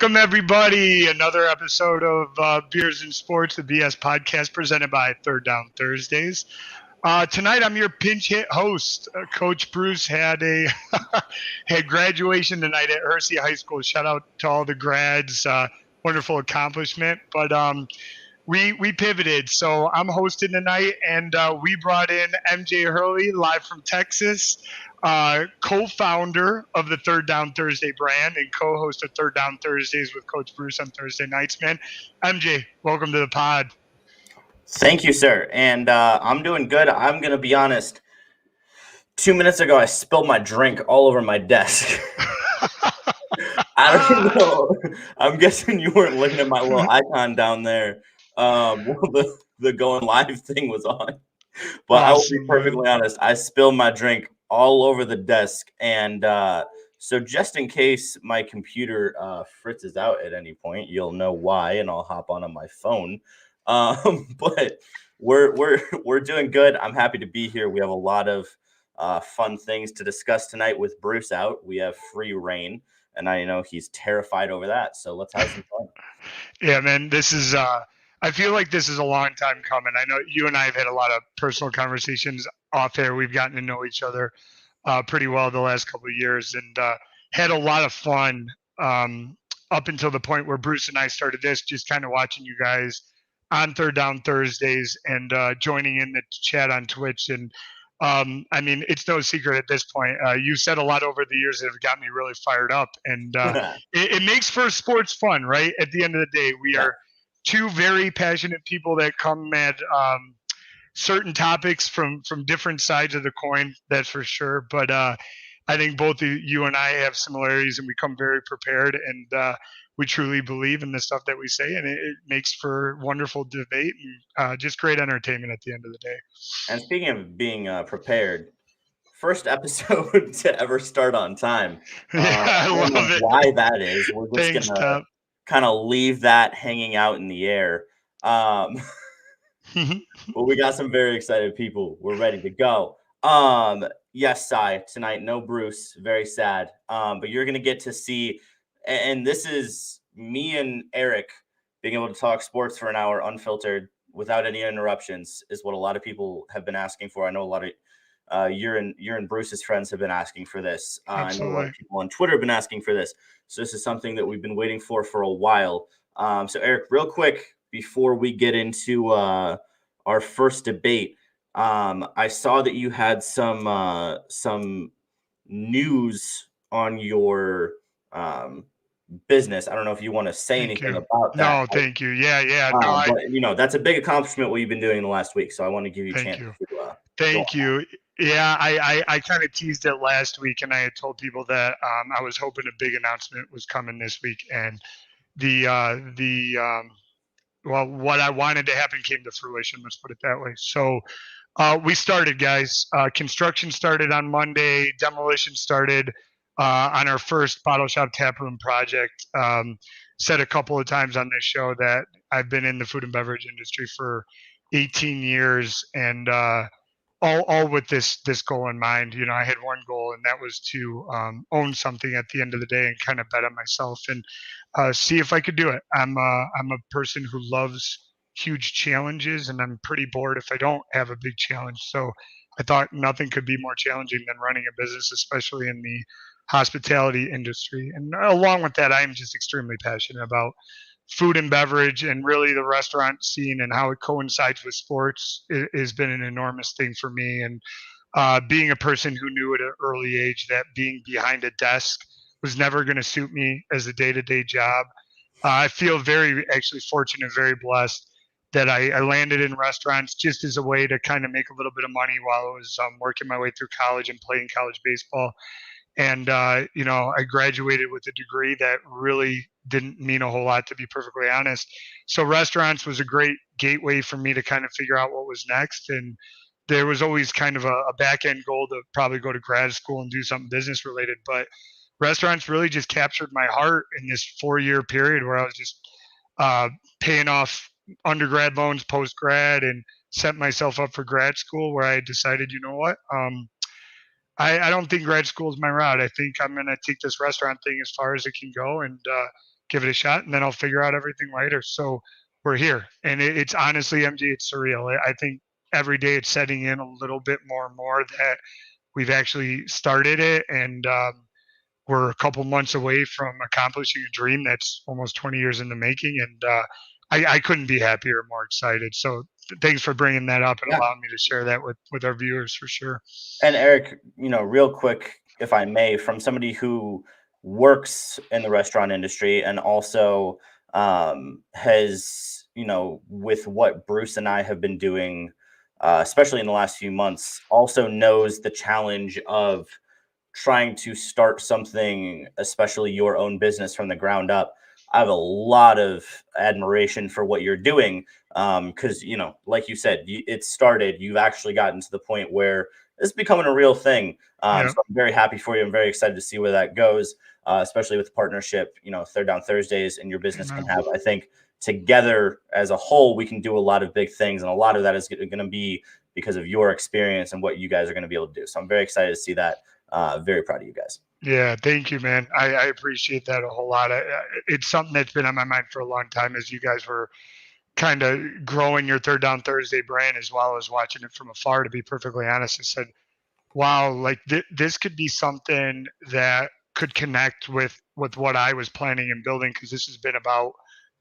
Welcome, everybody. Another episode of Beers and Sports, the BS podcast presented by Third Down Thursdays. Tonight, I'm your pinch hit host. Coach Bruce had had graduation tonight at Hersey High School. Shout out to all the grads. Wonderful accomplishment. But we pivoted. So I'm hosting tonight, and we brought in MJ Hurley live from Texas. Co-founder of the Third Down Thursday brand and co-host of Third Down Thursdays with Coach Bruce on Thursday nights, man. MJ, welcome to the pod. Thank you, sir. And I'm doing good. I'm going to be honest. 2 minutes ago, I spilled my drink all over my desk. I don't know. I'm guessing you weren't looking at my little icon down there. The going live thing was on. But I will be perfectly honest. I spilled my drink all over the desk, and so just in case my computer fritzes out at any point, you'll know why, and I'll hop on my phone. But we're doing good. I'm happy to be here. We have a lot of fun things to discuss tonight with Bruce out. We have free reign, and I know he's terrified over that. So let's have some fun. Yeah, man. This is. I feel like this is a long time coming. I know you and I have had a lot of personal conversations off air. We've gotten to know each other pretty well the last couple of years, and had a lot of fun up until the point where Bruce and I started this, just kind of watching you guys on Third Down Thursdays and joining in the chat on Twitch. And I mean, it's no secret at this point. You've said a lot over the years that have got me really fired up, and it makes for sports fun, right? At the end of the day, we are two very passionate people that come at certain topics from different sides of the coin, that's for sure. But I think both you and I have similarities, and we come very prepared, and we truly believe in the stuff that we say, and it makes for wonderful debate and just great entertainment at the end of the day. And speaking of being prepared, first episode to ever start on time. I love it. Why that is, we're just going to kind of leave that hanging out in the air. But we got some very excited people. We're ready to go. Yes, Cy, tonight, no Bruce. Very sad. But you're going to get to see, and this is me and Eric being able to talk sports for an hour unfiltered without any interruptions is what a lot of people have been asking for. I know a lot of you're and Bruce's friends have been asking for this. I know a lot of people on Twitter have been asking for this. So this is something that we've been waiting for a while. So Eric, real quick, before we get into our first debate, I saw that you had some news on your business. I don't know if you want to say anything about that. No, thank you. Yeah. But, that's a big accomplishment what you've been doing in the last week. So I want to give you a chance to thank you. Yeah, I kind of teased it last week, and I had told people that I was hoping a big announcement was coming this week, and what I wanted to happen came to fruition. Let's put it that way. So we started, guys. Construction started on Monday. Demolition started on our first Bottle Shop Taproom project. Said a couple of times on this show that I've been in the food and beverage industry for 18 years, and all with this goal in mind. I had one goal, and that was to own something at the end of the day and kind of bet on myself and see if I could do it. I'm a person who loves huge challenges, and I'm pretty bored if I don't have a big challenge. So I thought nothing could be more challenging than running a business, especially in the hospitality industry. And along with that, I am just extremely passionate about food and beverage, and really the restaurant scene and how it coincides with sports has been an enormous thing for me. And being a person who knew at an early age that being behind a desk was never going to suit me as a day-to-day job. I feel very actually fortunate, very blessed that I landed in restaurants just as a way to kind of make a little bit of money while I was working my way through college and playing college baseball. And, I graduated with a degree that really didn't mean a whole lot, to be perfectly honest. So restaurants was a great gateway for me to kind of figure out what was next. And there was always kind of a back end goal to probably go to grad school and do something business related. But restaurants really just captured my heart in this 4-year period where I was just paying off undergrad loans post-grad and set myself up for grad school, where I decided, you know what, I don't think grad school is my route. I think I'm going to take this restaurant thing as far as it can go and give it a shot, and then I'll figure out everything later. So we're here, and it's honestly, MJ, it's surreal. I think every day it's setting in a little bit more and more that we've actually started it, and we're a couple months away from accomplishing a dream that's almost 20 years in the making. And I couldn't be happier, more excited. So thanks for bringing that up and allowing me to share that with our viewers, for sure. And Eric, real quick, if I may, from somebody who works in the restaurant industry and also has, with what Bruce and I have been doing, especially in the last few months, also knows the challenge of trying to start something, especially your own business, from the ground up. I have a lot of admiration for what you're doing because, like you said, it started. You've actually gotten to the point where it's becoming a real thing. So I'm very happy for you. I'm very excited to see where that goes, especially with the partnership, Third Down Thursdays and your business can have. I think together as a whole, we can do a lot of big things. And a lot of that is going to be because of your experience and what you guys are going to be able to do. So I'm very excited to see that. Very proud of you guys. Yeah, thank you, man. I appreciate that a whole lot. It's something that's been on my mind for a long time as you guys were kind of growing your Third Down Thursday brand, as well as watching it from afar, to be perfectly honest. I said, wow, like this could be something that could connect with what I was planning and building, because this has been about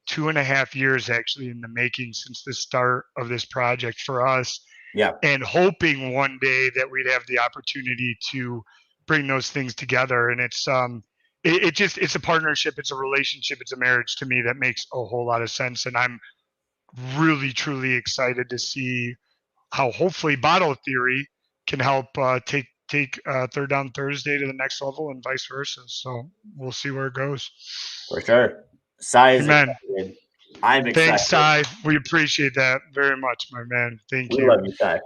2.5 years actually in the making since the start of this project for us. Yeah. And hoping one day that we'd have the opportunity to bring those things together. And it's it's a partnership, it's a relationship, it's a marriage to me that makes a whole lot of sense. And I'm really truly excited to see how hopefully Bottle Theory can help take Third Down Thursday to the next level and vice versa. So we'll see where it goes. For sure. Size. Amen. I'm excited. Thanks, Ty. We appreciate that very much, my man. Thank you. We love you, Ty.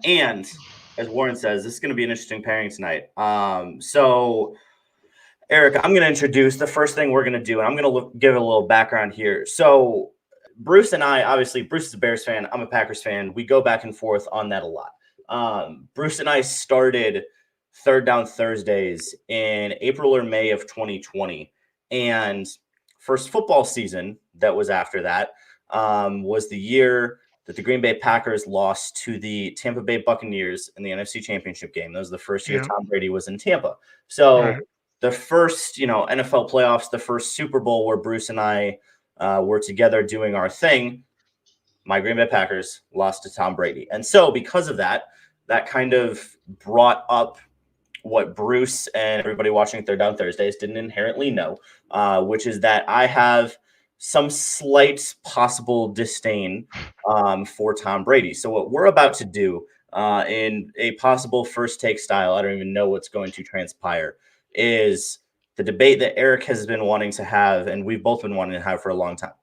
And as Warren says, this is going to be an interesting pairing tonight. So, Eric, I'm going to introduce the first thing we're going to do, and I'm going to give a little background here. So, Bruce and I, obviously, Bruce is a Bears fan. I'm a Packers fan. We go back and forth on that a lot. Bruce and I started Third Down Thursdays in April or May of 2020. And first football season that was after that was the year that the Green Bay Packers lost to the Tampa Bay Buccaneers in the NFC Championship game. That was the first year Tom Brady was in Tampa. So the first, NFL playoffs, the first Super Bowl where Bruce and I were together doing our thing, my Green Bay Packers lost to Tom Brady. And so because of that, that kind of brought up what Bruce and everybody watching Third Down Thursdays didn't inherently know, which is that I have some slight possible disdain for Tom Brady. So what we're about to do in a possible first take style, I don't even know what's going to transpire, is the debate that Eric has been wanting to have, and we've both been wanting to have for a long time.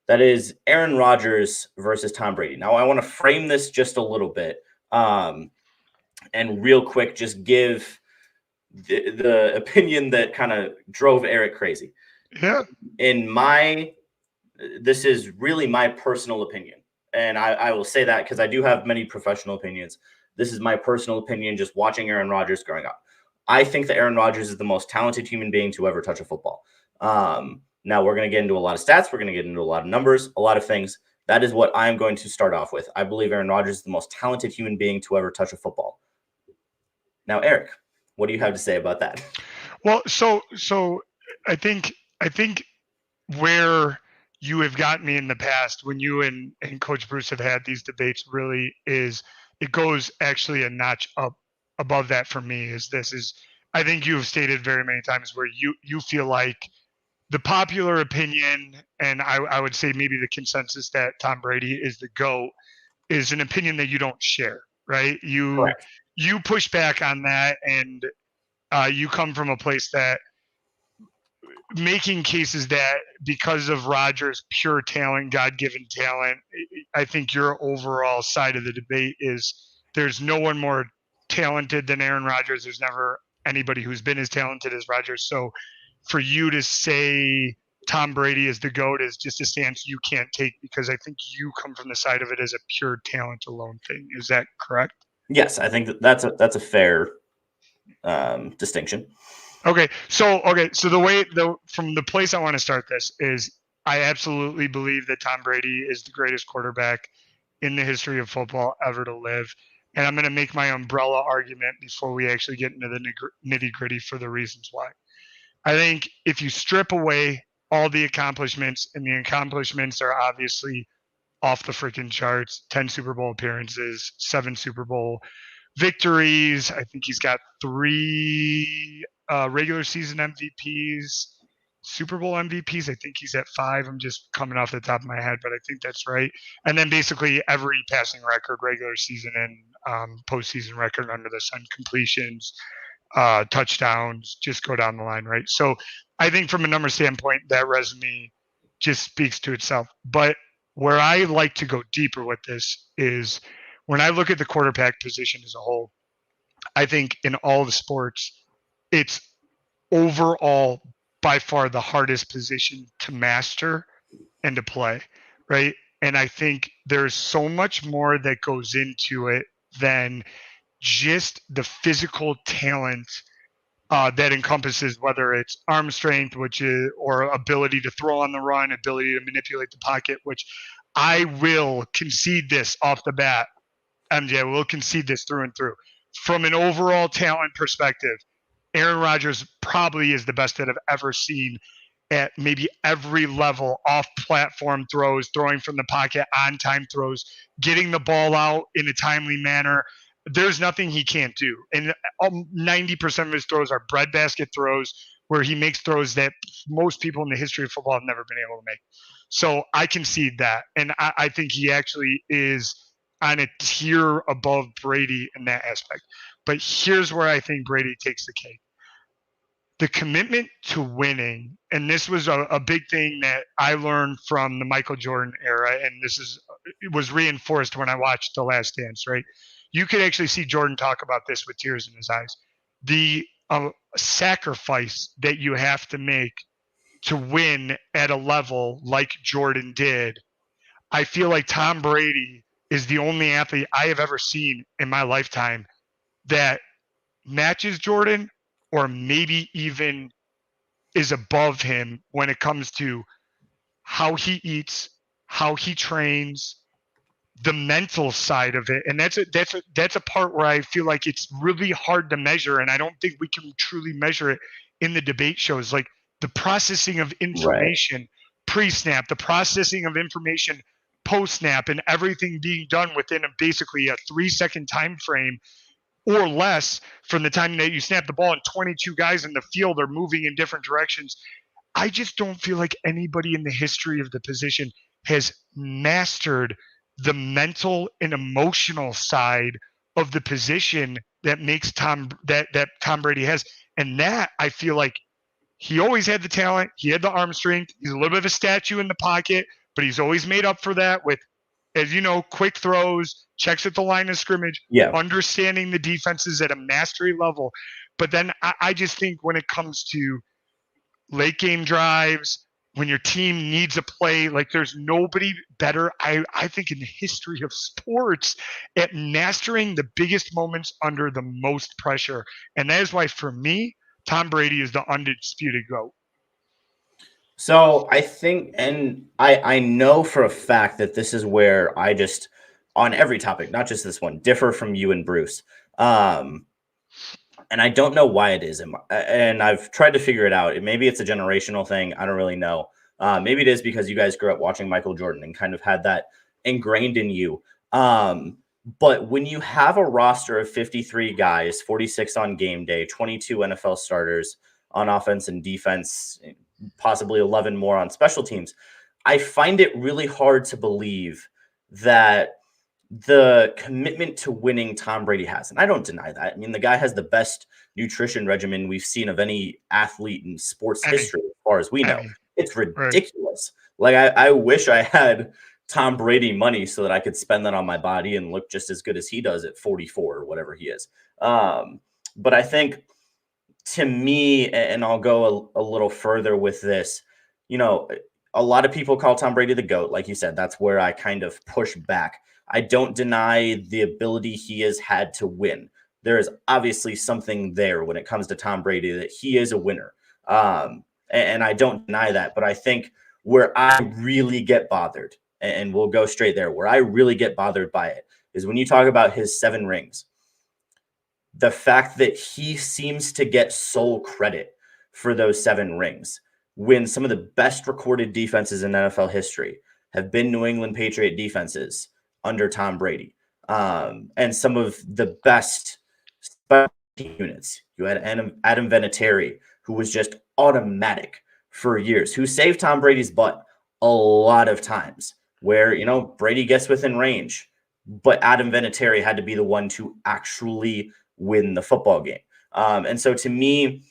That is Aaron Rodgers versus Tom Brady. Now, I want to frame this just a little bit and real quick just give the opinion that kind of drove Eric crazy. Yeah. This is really my personal opinion. And I will say that because I do have many professional opinions. This is my personal opinion, just watching Aaron Rodgers growing up. I think that Aaron Rodgers is the most talented human being to ever touch a football. Now we're going to get into a lot of stats. We're going to get into a lot of numbers, a lot of things. That is what I'm going to start off with. I believe Aaron Rodgers is the most talented human being to ever touch a football. Now, Eric, what do you have to say about that? Well, so I think where you have gotten me in the past when you and Coach Bruce have had these debates really is it goes actually a notch up above that for me. I think you have stated very many times where you feel like the popular opinion, and I would say maybe the consensus that Tom Brady is the GOAT, is an opinion that you don't share, right? Correct. You push back on that, and you come from a place that making cases that because of Rodgers' pure talent, God-given talent, I think your overall side of the debate is there's no one more talented than Aaron Rodgers. There's never anybody who's been as talented as Rodgers. So for you to say Tom Brady is the GOAT is just a stance you can't take, because I think you come from the side of it as a pure talent alone thing. Is that correct? Yes, I think that's a fair distinction. Okay, so from the place I want to start this is I absolutely believe that Tom Brady is the greatest quarterback in the history of football ever to live. And I'm going to make my umbrella argument before we actually get into the nitty gritty for the reasons why. I think if you strip away all the accomplishments, and the accomplishments are obviously off the freaking charts, 10 Super Bowl appearances, 7 Super Bowl victories. I think he's got 3 regular season MVPs, Super Bowl MVPs. I think he's at 5. I'm just coming off the top of my head, but I think that's right. And then basically every passing record, regular season and postseason record under the sun, completions, touchdowns, just go down the line, right? So I think from a number standpoint, that resume just speaks to itself. But where I like to go deeper with this is when I look at the quarterback position as a whole, I think in all the sports, it's overall by far the hardest position to master and to play, right? And I think there's so much more that goes into it than just the physical talent that encompasses whether it's arm strength, which is, or ability to throw on the run, ability to manipulate the pocket, which I will concede this off the bat. MJ, I will concede this through and through. From an overall talent perspective, Aaron Rodgers probably is the best that I've ever seen at maybe every level, off-platform throws, throwing from the pocket, on-time throws, getting the ball out in a timely manner. There's nothing he can't do. And 90% of his throws are breadbasket throws where he makes throws that most people in the history of football have never been able to make. So I concede that. And I think he actually is on a tier above Brady in that aspect. But here's where I think Brady takes the cake. The commitment to winning, and this was a big thing that I learned from the Michael Jordan era, and it was reinforced when I watched The Last Dance, right? You could actually see Jordan talk about this with tears in his eyes. The sacrifice that you have to make to win at a level like Jordan did. I feel like Tom Brady is the only athlete I have ever seen in my lifetime that matches Jordan or maybe even is above him when it comes to how he eats, how he trains, the mental side of it. And that's a part where I feel like it's really hard to measure, and I don't think we can truly measure it in the debate shows. Like the processing of information pre-snap, the processing of information post-snap, and everything being done within basically a 3-second time frame or less from the time that you snap the ball, and 22 guys in the field are moving in different directions. I just don't feel like anybody in the history of the position has mastered the mental and emotional side of the position that makes Tom Brady has. And that, I feel like, he always had the talent. He had the arm strength. He's a little bit of a statue in the pocket, but he's always made up for that with, as you know, quick throws, checks at the line of scrimmage, understanding the defenses at a mastery level. But then I just think when it comes to late game drives, when your team needs a play, like there's nobody better, I think, in the history of sports at mastering the biggest moments under the most pressure. And that is why, for me, Tom Brady is the undisputed GOAT. So I think, and I know for a fact that this is where I just, on every topic, not just this one, differ from you and Bruce. And I don't know why it is. And I've tried to figure it out. Maybe it's a generational thing. I don't really know. Maybe it is because you guys grew up watching Michael Jordan and kind of had that ingrained in you. But when you have a roster of 53 guys, 46 on game day, 22 NFL starters on offense and defense, possibly 11 more on special teams, I find it really hard to believe that the commitment to winning Tom Brady has. And I don't deny that. I mean, the guy has the best nutrition regimen we've seen of any athlete in sports history, as far as we know. It's ridiculous. Like, I wish I had Tom Brady money so that I could spend that on my body and look just as good as he does at 44 or whatever he is. But I think, to me, and I'll go a little further with this, you know, a lot of people call Tom Brady the GOAT. Like you said, that's where I kind of push back. I don't deny the ability he has had to win. there is obviously something there when it comes to Tom Brady, that he is a winner. And I don't deny that, but I think where I really get bothered, and we'll go straight there, where I really get bothered by it is when you talk about his 7 rings. The fact that he seems to get sole credit for those 7 rings when some of the best recorded defenses in NFL history have been New England Patriot defenses under Tom Brady. And some of the best units. You had Adam Vinatieri, who was just automatic for years, who saved Tom Brady's butt a lot of times where, Brady gets within range, but Adam Vinatieri had to be the one to actually win the football game. And so to me,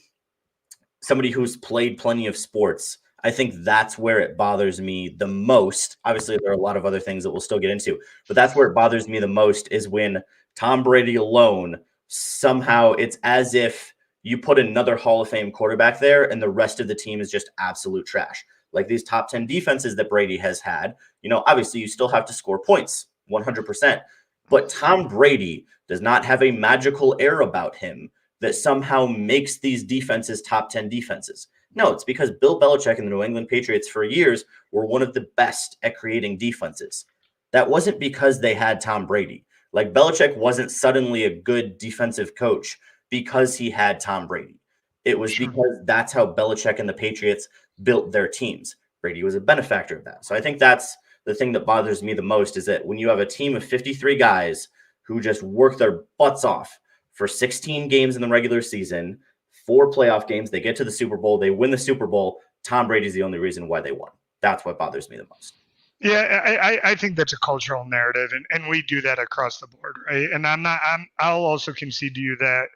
somebody who's played plenty of sports, I think that's where it bothers me the most. Obviously, there are a lot of other things that we'll still get into, but that's where it bothers me the most is when Tom Brady alone, somehow it's as if you put another Hall of Fame quarterback there and the rest of the team is just absolute trash. Like these top 10 defenses that Brady has had, obviously you still have to score points 100%, but Tom Brady does not have a magical air about him that somehow makes these defenses top 10 defenses. No, it's because Bill Belichick and the New England Patriots for years were one of the best at creating defenses. That wasn't because they had Tom Brady. Like Belichick wasn't suddenly a good defensive coach because he had Tom Brady. It was because that's how Belichick and the Patriots built their teams. Brady was a benefactor of that. So I think that's the thing that bothers me the most is that when you have a team of 53 guys who just work their butts off for 16 games in the regular season, 4 playoff games, they get to the Super Bowl, they win the Super Bowl, Tom Brady's the only reason why they won. That's what bothers me the most. Yeah, I think that's a cultural narrative, and we do that across the board, right? And I'll also concede to you that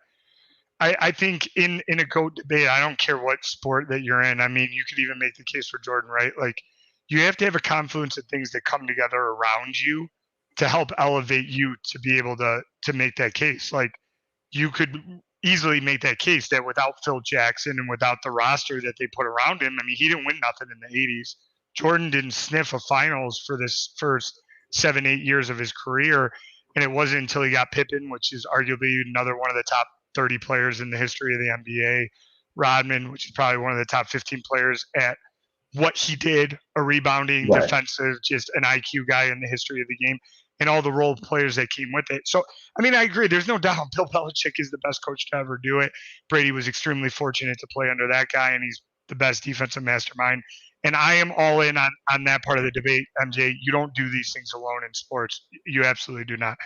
I think in a GOAT debate, I don't care what sport that you're in. I mean, you could even make the case for Jordan, right? Like you have to have a confluence of things that come together around you to help elevate you to be able to make that case. Like you could easily make that case that without Phil Jackson and without the roster that they put around him, I mean, he didn't win nothing in the 80s. Jordan didn't sniff a finals for this first 7-8 years of his career. And it wasn't until he got Pippen, which is arguably another one of the top 30 players in the history of the NBA. Rodman, which is probably one of the top 15 players at what he did, a rebounding, defensive, just an IQ guy in the history of the game, and all the role players that came with it. So, I mean, I agree. There's no doubt Bill Belichick is the best coach to ever do it. Brady was extremely fortunate to play under that guy, and he's the best defensive mastermind. And I am all in on that part of the debate, MJ. You don't do these things alone in sports. You absolutely do not.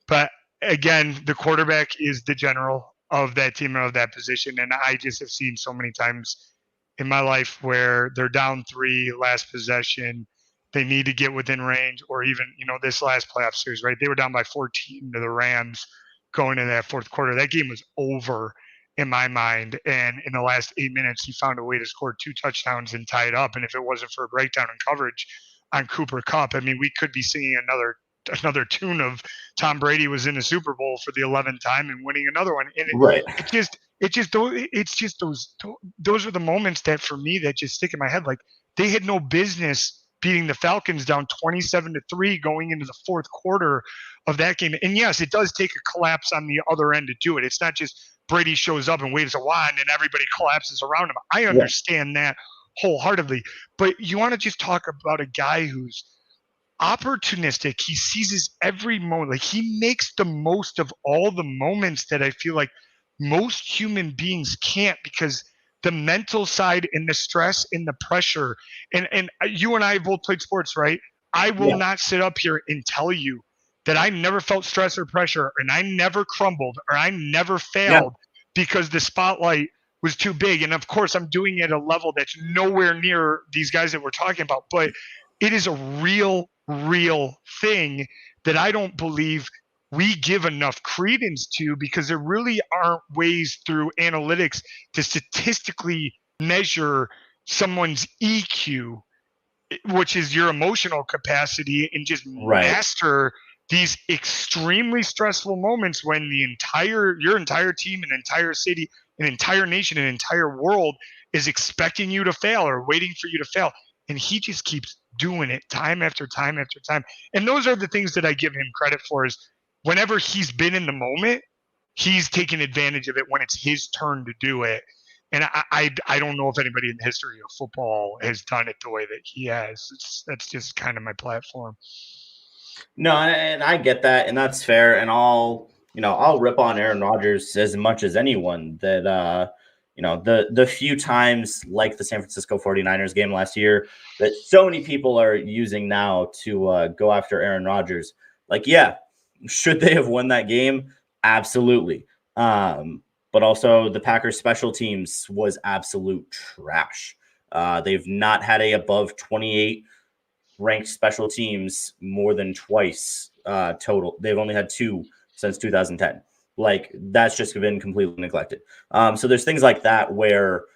But again, the quarterback is the general of that team and of that position. And I just have seen so many times in my life where they're down 3 last possession, they need to get within range, or even, this last playoff series, right? They were down by 14 to the Rams going into that fourth quarter. That game was over in my mind. And in the last 8 minutes, he found a way to score 2 touchdowns and tie it up. And if it wasn't for a breakdown in coverage on Cooper Kupp, I mean, we could be singing another tune of Tom Brady was in the Super Bowl for the 11th time and winning another one. And those are the moments that for me that just stick in my head. Like they had no business beating the Falcons down 27-3 going into the fourth quarter of that game. And yes, it does take a collapse on the other end to do it. It's not just Brady shows up and waves a wand and everybody collapses around him. I understand that wholeheartedly, but you want to just talk about a guy who's opportunistic. He seizes every moment. Like he makes the most of all the moments that I feel like most human beings can't, because the mental side and the stress and the pressure, and you and I both played sports, right? I will not sit up here and tell you that I never felt stress or pressure, and I never crumbled, or I never failed because the spotlight was too big. And of course, I'm doing it at a level that's nowhere near these guys that we're talking about, but it is a real thing that I don't believe we give enough credence to, because there really aren't ways through analytics to statistically measure someone's EQ, which is your emotional capacity, and just master these extremely stressful moments when your entire team, an entire city, an entire nation, an entire world is expecting you to fail or waiting for you to fail. And he just keeps doing it time after time after time. And those are the things that I give him credit for, is whenever he's been in the moment, he's taken advantage of it when it's his turn to do it. And I don't know if anybody in the history of football has done it the way that he has. That's just kind of my platform. No, and I get that, and that's fair. And I'll rip on Aaron Rodgers as much as anyone that the few times like the San Francisco 49ers game last year that so many people are using now to go after Aaron Rodgers. Like, yeah, should they have won that game? Absolutely. But also the Packers special teams was absolute trash. They've not had a above 28 ranked special teams more than twice total. They've only had 2 since 2010. Like, that's just been completely neglected. So there's things like that where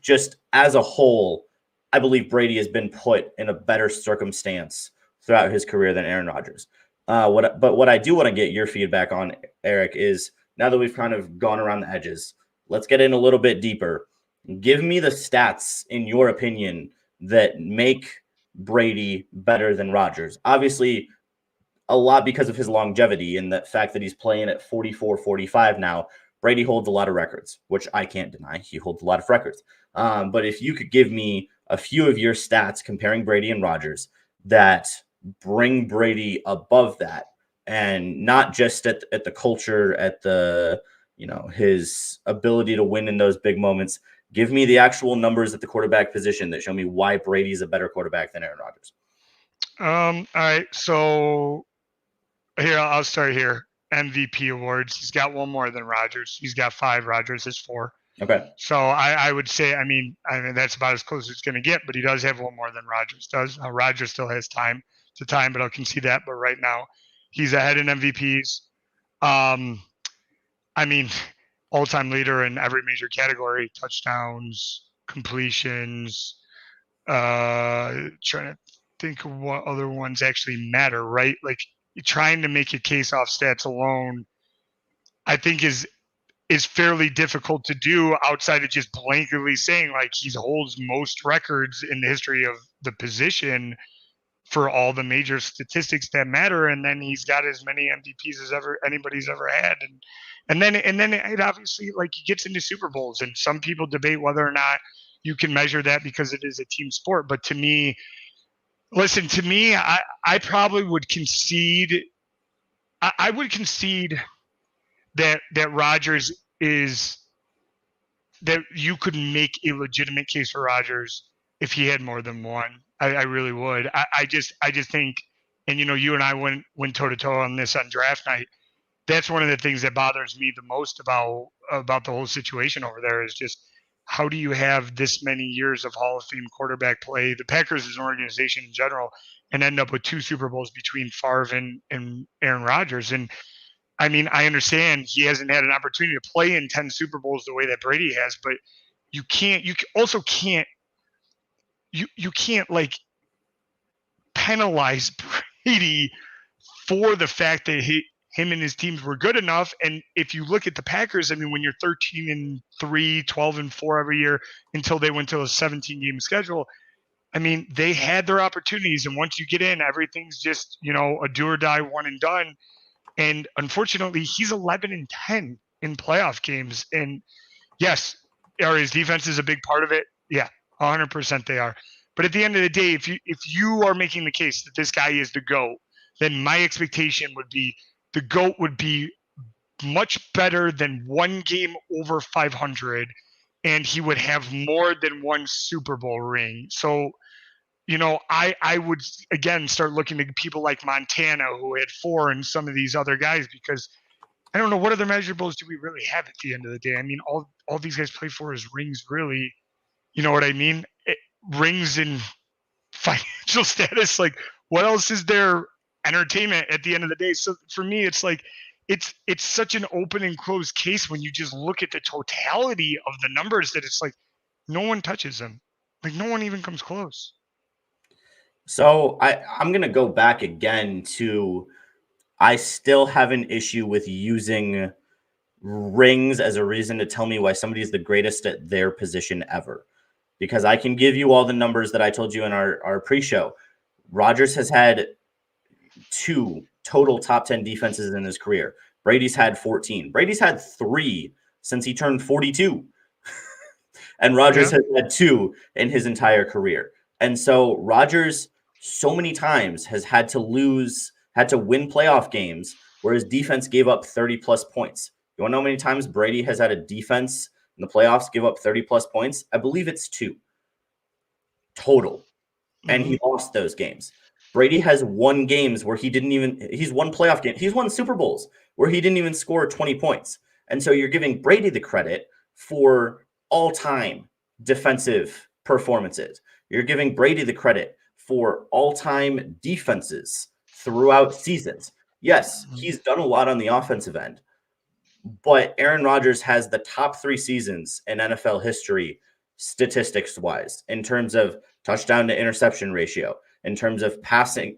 just as a whole, I believe Brady has been put in a better circumstance throughout his career than Aaron Rodgers. But what I do want to get your feedback on, Eric, is now that we've kind of gone around the edges, let's get in a little bit deeper. Give me the stats, in your opinion, that make Brady better than Rodgers. Obviously, a lot because of his longevity and the fact that he's playing at 44, 45 now. Brady holds a lot of records, which I can't deny. He holds a lot of records. But if you could give me a few of your stats comparing Brady and Rodgers that bring Brady above that, and not just at the culture, at the his ability to win in those big moments. Give me the actual numbers at the quarterback position that show me why Brady's a better quarterback than Aaron Rodgers. All right. So here, I'll start here. MVP awards. He's got one more than Rodgers. He's got 5. Rodgers is 4. Okay. So I would say, I mean, that's about as close as it's going to get, but he does have one more than Rodgers does. Rodgers still has time, but I'll concede that. But right now, he's ahead in MVPs. I mean, all-time leader in every major category: touchdowns, completions. Trying to think of what other ones actually matter, right? Like, trying to make a case off stats alone, I think is fairly difficult to do outside of just blankly saying like he holds most records in the history of the position for all the major statistics that matter, and then he's got as many MVPs as anybody's ever had, and then it obviously, like, he gets into Super Bowls, and some people debate whether or not you can measure that because it is a team sport. But to me, I probably would concede. I would concede that Rodgers is, that you could make a legitimate case for Rodgers if he had more than one. I really would. I just think, and you and I went toe to toe on this on draft night. That's one of the things that bothers me the most about the whole situation over there, is just how do you have this many years of Hall of Fame quarterback play, the Packers as an organization in general, and end up with 2 Super Bowls between Favre and Aaron Rodgers. And I mean, I understand he hasn't had an opportunity to play in 10 Super Bowls the way that Brady has, but you also can't like penalize Brady for the fact that him and his teams were good enough. And if you look at the Packers, I mean, when you're 13-3, 12-4 every year until they went to a 17-game schedule, I mean, they had their opportunities. And once you get in, everything's just, a do or die, one and done. And unfortunately, he's 11-10 in playoff games. And yes, his defense is a big part of it. Yeah, 100% they are. But at the end of the day, if you are making the case that this guy is the GOAT, then my expectation would be the GOAT would be much better than one game over 500, and he would have more than one Super Bowl ring. So, I would, again, start looking to people like Montana, who had 4, and some of these other guys, because I don't know, what other measurables do we really have at the end of the day? I mean, all these guys play for is rings, really. You know what I mean? Rings and financial status. Like, what else is there? Entertainment at the end of the day. So for me, it's like, it's such an open and closed case when you just look at the totality of the numbers, that it's like no one touches them. Like, no one even comes close. So I'm going to go back again to, I still have an issue with using rings as a reason to tell me why somebody is the greatest at their position ever. Because I can give you all the numbers that I told you in our pre-show. Rodgers has had 2 total top 10 defenses in his career. Brady's had 14. Brady's had 3 since he turned 42. And Rodgers has had 2 in his entire career. And so Rodgers so many times has had to win playoff games where his defense gave up 30 plus points. You want to know how many times Brady has had a defense in the playoffs give up 30 plus points? I believe it's 2 total. And he lost those games. Brady has won games where he's won playoff games. He's won Super Bowls where he didn't even score 20 points. And so you're giving Brady the credit for all-time defensive performances. You're giving Brady the credit for all-time defenses throughout seasons. Yes, he's done a lot on the offensive end, but Aaron Rodgers has the top 3 seasons in NFL history statistics-wise in terms of touchdown to interception ratio, in terms of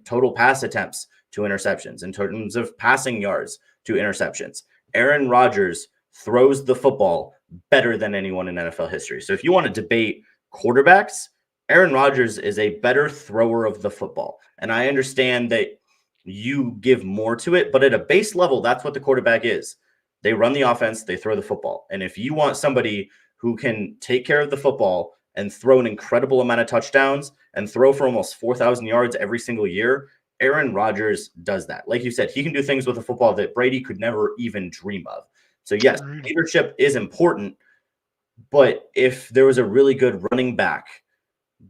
total pass attempts to interceptions, in terms of passing yards to interceptions. Aaron Rodgers throws the football better than anyone in NFL history. So if you want to debate quarterbacks, Aaron Rodgers is a better thrower of the football. And I understand that you give more to it, but at a base level, that's what the quarterback is. They run the offense, they throw the football. And if you want somebody who can take care of the football and throw an incredible amount of touchdowns and throw for almost 4,000 yards every single year, Aaron Rodgers does that. Like you said, he can do things with the football that Brady could never even dream of. So yes, leadership is important, but if there was a really good running back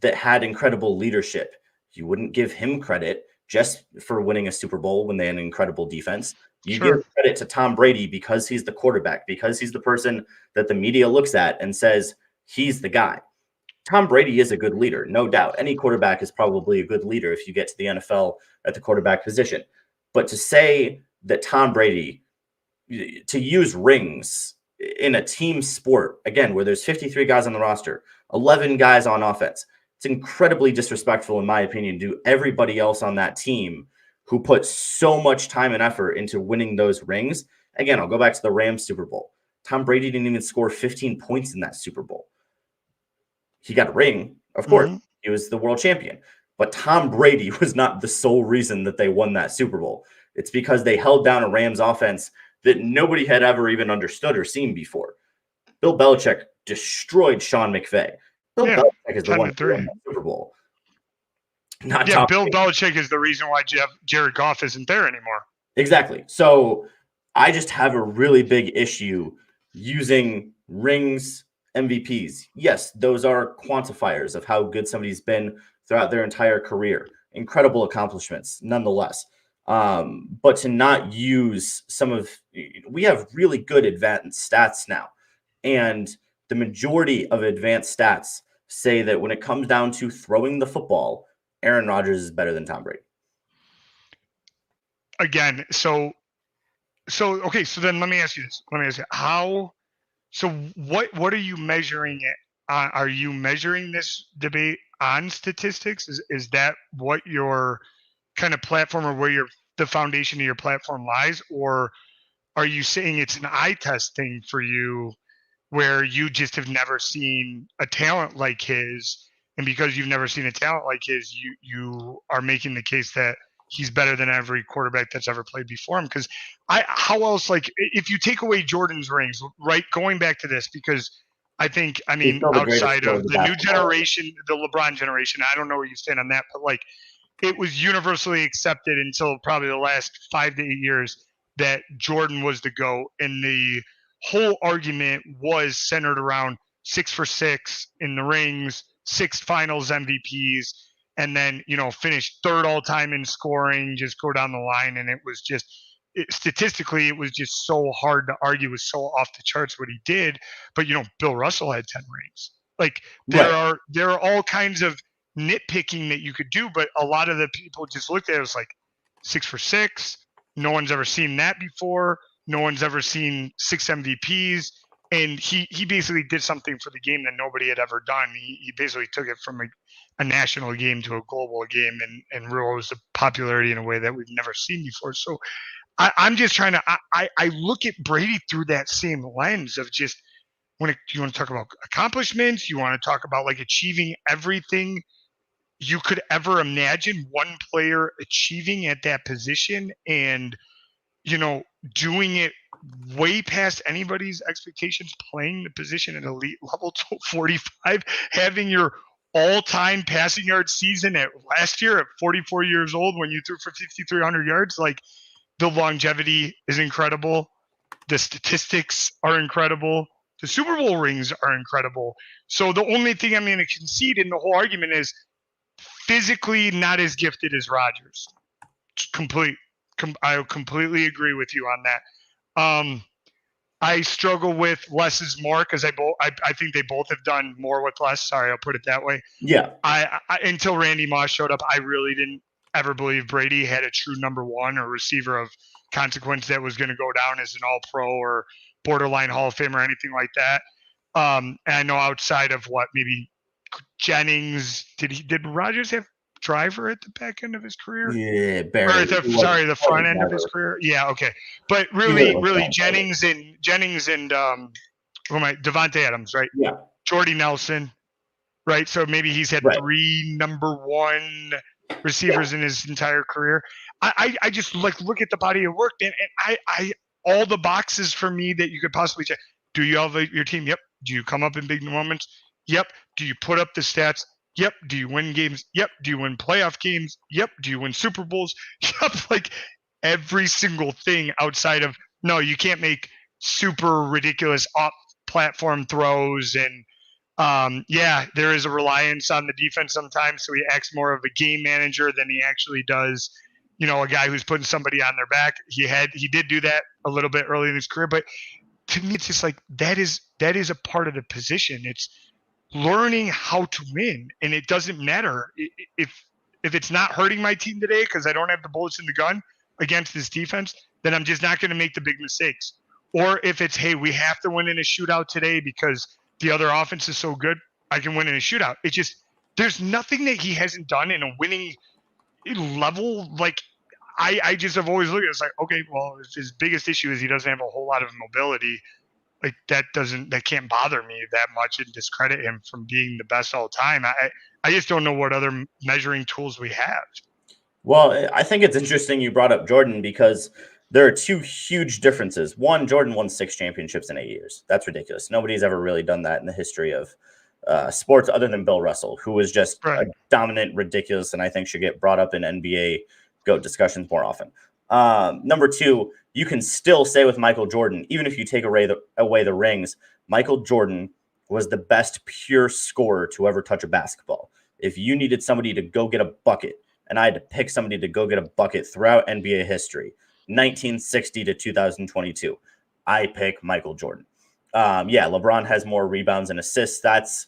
that had incredible leadership, you wouldn't give him credit just for winning a Super Bowl when they had an incredible defense. You give credit to Tom Brady because he's the quarterback, because he's the person that the media looks at and says, he's the guy. Tom Brady is a good leader, no doubt. Any quarterback is probably a good leader if you get to the NFL at the quarterback position. But to say that Tom Brady, to use rings in a team sport, again, where there's 53 guys on the roster, 11 guys on offense, it's incredibly disrespectful, in my opinion, to everybody else on that team who put so much time and effort into winning those rings. Again, I'll go back to the Rams Super Bowl. Tom Brady didn't even score 15 points in that Super Bowl. He got a ring, of course. He was the world champion. But Tom Brady was not the sole reason that they won that Super Bowl. It's because they held down a Rams offense that nobody had ever even understood or seen before. Bill Belichick destroyed Sean McVay. Bill Belichick is the one who won that Super Bowl. Not Tom Bill Belichick is the reason why Jared Goff isn't there anymore. Exactly. So I just have a really big issue using rings, MVPs. Yes, those are quantifiers of how good somebody's been throughout their entire career. Incredible accomplishments, nonetheless. But to not use we have really good advanced stats now. And the majority of advanced stats say that when it comes down to throwing the football, Aaron Rodgers is better than Tom Brady. Again, so then let me ask you this. What are you measuring it on? Are you measuring this debate on statistics? Is that what your kind of platform or where the foundation of your platform lies? Or are you saying it's an eye test thing for you where you just have never seen a talent like his, and because you've never seen a talent like his, you are making the case that he's better than every quarterback that's ever played before him? Because how else, like, if you take away Jordan's rings, right, going back to this, because I mean, outside of the new generation, the LeBron generation, I don't know where you stand on that, but like, it was universally accepted until probably the last 5 to 8 years that Jordan was the GOAT, and the whole argument was centered around 6 for 6 in the rings, 6 finals MVPs, and then, finish third all time in scoring, just go down the line. And it was just, statistically, it was just so hard to argue. It was so off the charts what he did. But, Bill Russell had 10 rings. Like, there are all kinds of nitpicking that you could do, but a lot of the people just looked at it as like 6 for 6. No one's ever seen that before. No one's ever seen 6 MVPs. And he basically did something for the game that nobody had ever done. He basically took it from a national game to a global game and rose the popularity in a way that we've never seen before. So I'm just trying to I look at Brady through that same lens of just, you want to talk about accomplishments, you want to talk about like achieving everything you could ever imagine one player achieving at that position and, doing it way past anybody's expectations, playing the position at elite level 45, having your all-time passing yard season at last year at 44 years old when you threw for 5,300 yards. Like, the longevity is incredible. The statistics are incredible. The Super Bowl rings are incredible. So the only thing I'm going to concede in the whole argument is physically not as gifted as Rodgers. I completely agree with you on that. I struggle with less is more because I think they both have done more with less. Sorry, I'll put it that way. Yeah. I until Randy Moss showed up, I really didn't ever believe Brady had a true number one or receiver of consequence that was going to go down as an All-Pro or borderline Hall of Fame or anything like that. And I know outside of what maybe Jennings did Rodgers have Driver at the back end of his career? Yeah, barely. The front end of his career. Yeah, okay. But really, Jennings and Devontae Adams, right? Yeah. Jordy Nelson, right? So maybe he's had 3 number one receivers in his entire career. I just look at the body of work, and I all the boxes for me that you could possibly check. Do you elevate your team? Yep. Do you come up in big moments? Yep. Do you put up the stats? Yep. Do you win games? Yep. Do you win playoff games? Yep. Do you win Super Bowls? Yep. Like every single thing outside of no, you can't make super ridiculous off-platform throws and there is a reliance on the defense sometimes. So he acts more of a game manager than he actually does, a guy who's putting somebody on their back. He did do that a little bit early in his career, but to me, it's just like that is a part of the position. It's learning how to win, and it doesn't matter if it's not hurting my team today because I don't have the bullets in the gun against this defense, then I'm just not going to make the big mistakes. Or if it's, hey, we have to win in a shootout today because the other offense is so good, I can win in a shootout. It's just there's nothing that he hasn't done in a winning level. Like I just have always looked at it, it's like, okay, well, his biggest issue is he doesn't have a whole lot of mobility. Like that can't bother me that much and discredit him from being the best all time. I just don't know what other measuring tools we have. Well, I think it's interesting you brought up Jordan because there are 2 huge differences. One, Jordan won 6 championships in 8 years. That's ridiculous. Nobody's ever really done that in the history of sports other than Bill Russell, who was just a dominant, ridiculous, and I think should get brought up in NBA GOAT discussions more often. Number 2, you can still say with Michael Jordan, even if you take away the rings, Michael Jordan was the best pure scorer to ever touch a basketball. If you needed somebody to go get a bucket, and I had to pick somebody to go get a bucket throughout NBA history, 1960 to 2022, I pick Michael Jordan. LeBron has more rebounds and assists. That's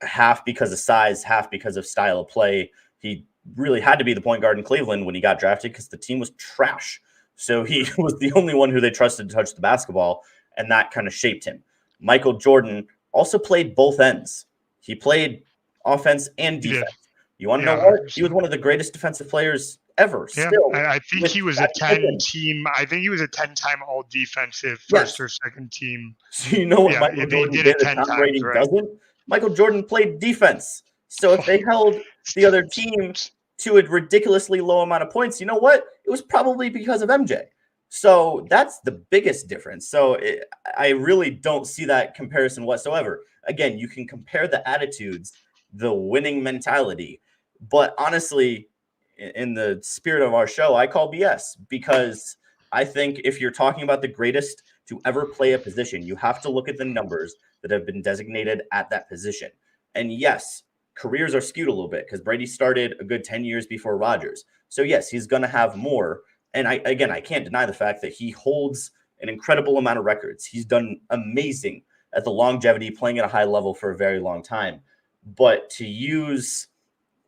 half because of size, half because of style of play. He really had to be the point guard in Cleveland when he got drafted because the team was trash. So he was the only one who they trusted to touch the basketball, and that kind of shaped him. Michael Jordan also played both ends. He played offense and defense. You want to know what? He was one of the greatest defensive players ever. Yeah, still, I think he was a 10-team. I think he was a 10-time all defensive first or second team. So you know what Michael Jordan did that Tom Brady doesn't? Michael Jordan played defense. So if they held the other team to a ridiculously low amount of points, you know what? It was probably because of MJ. So that's the biggest difference. So I really don't see that comparison whatsoever. Again, you can compare the attitudes, the winning mentality, but honestly, in the spirit of our show, I call BS because I think if you're talking about the greatest to ever play a position, you have to look at the numbers that have been designated at that position. And yes, careers are skewed a little bit because Brady started a good 10 years before Rodgers. So yes, he's going to have more. And I can't deny the fact that he holds an incredible amount of records. He's done amazing at the longevity, playing at a high level for a very long time. But to use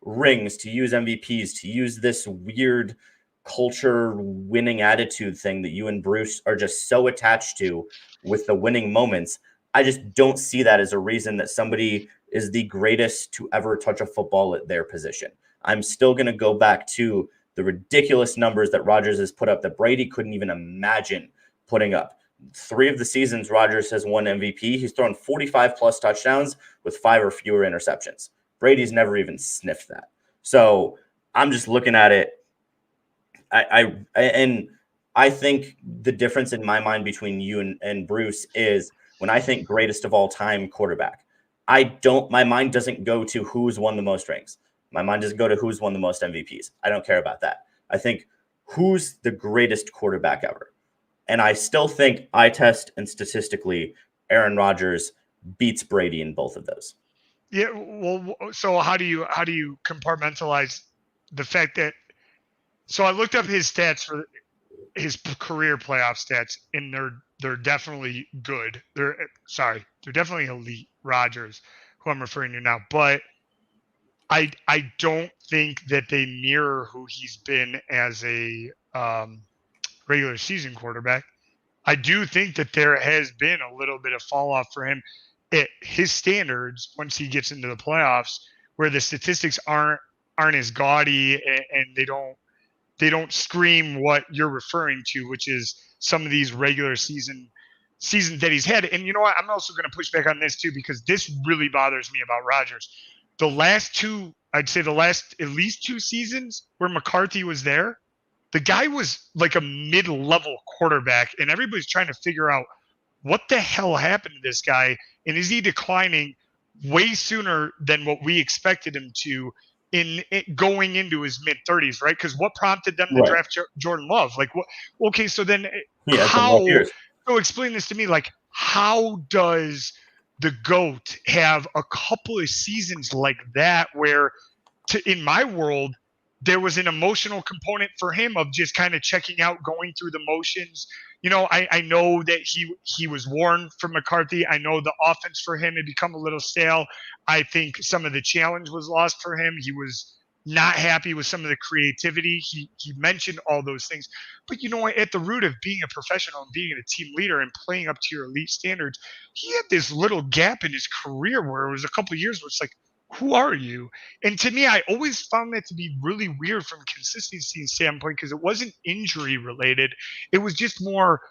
rings, to use MVPs, to use this weird culture winning attitude thing that you and Bruce are just so attached to with the winning moments, I just don't see that as a reason that somebody is the greatest to ever touch a football at their position. I'm still going to go back to the ridiculous numbers that Rodgers has put up that Brady couldn't even imagine putting up. 3 of the seasons Rodgers has won MVP. He's thrown 45 plus touchdowns with 5 or fewer interceptions. Brady's never even sniffed that. So I'm just looking at it. I think the difference in my mind between you and Bruce is when I think greatest of all time quarterback, my mind doesn't go to who's won the most rings. My mind doesn't go to who's won the most MVPs. I don't care about that. I think who's the greatest quarterback ever. And I still think eye test and statistically, Aaron Rodgers beats Brady in both of those. Yeah, well, so how do you compartmentalize the fact that? So I looked up his stats for his career playoff stats, and they're definitely good. They're definitely elite. Rodgers, who I'm referring to now, but I don't think that they mirror who he's been as a regular season quarterback. I do think that there has been a little bit of fall off for him at his standards once he gets into the playoffs, where the statistics aren't as gaudy and they don't scream what you're referring to, which is some of these regular seasons that he's had. And you know what? I'm also going to push back on this too, because this really bothers me about Rodgers. The last at least 2 seasons where McCarthy was there, the guy was like a mid-level quarterback, and everybody's trying to figure out what the hell happened to this guy, and is he declining way sooner than what we expected him to in going into his mid-30s, right? Because what prompted them to draft Jordan Love? Like, what? Okay, so then how? So explain this to me. Like, how does the GOAT have a couple of seasons like that where, in my world, there was an emotional component for him of just kind of checking out, going through the motions. You know, I know that he was worn from McCarthy. I know the offense for him had become a little stale. I think some of the challenge was lost for him. He was not happy with some of the creativity. He mentioned all those things. But you know, at the root of being a professional and being a team leader and playing up to your elite standards, he had this little gap in his career where it was a couple of years where it's like, who are you? And to me, I always found that to be really weird from a consistency standpoint, because it wasn't injury related. It was just more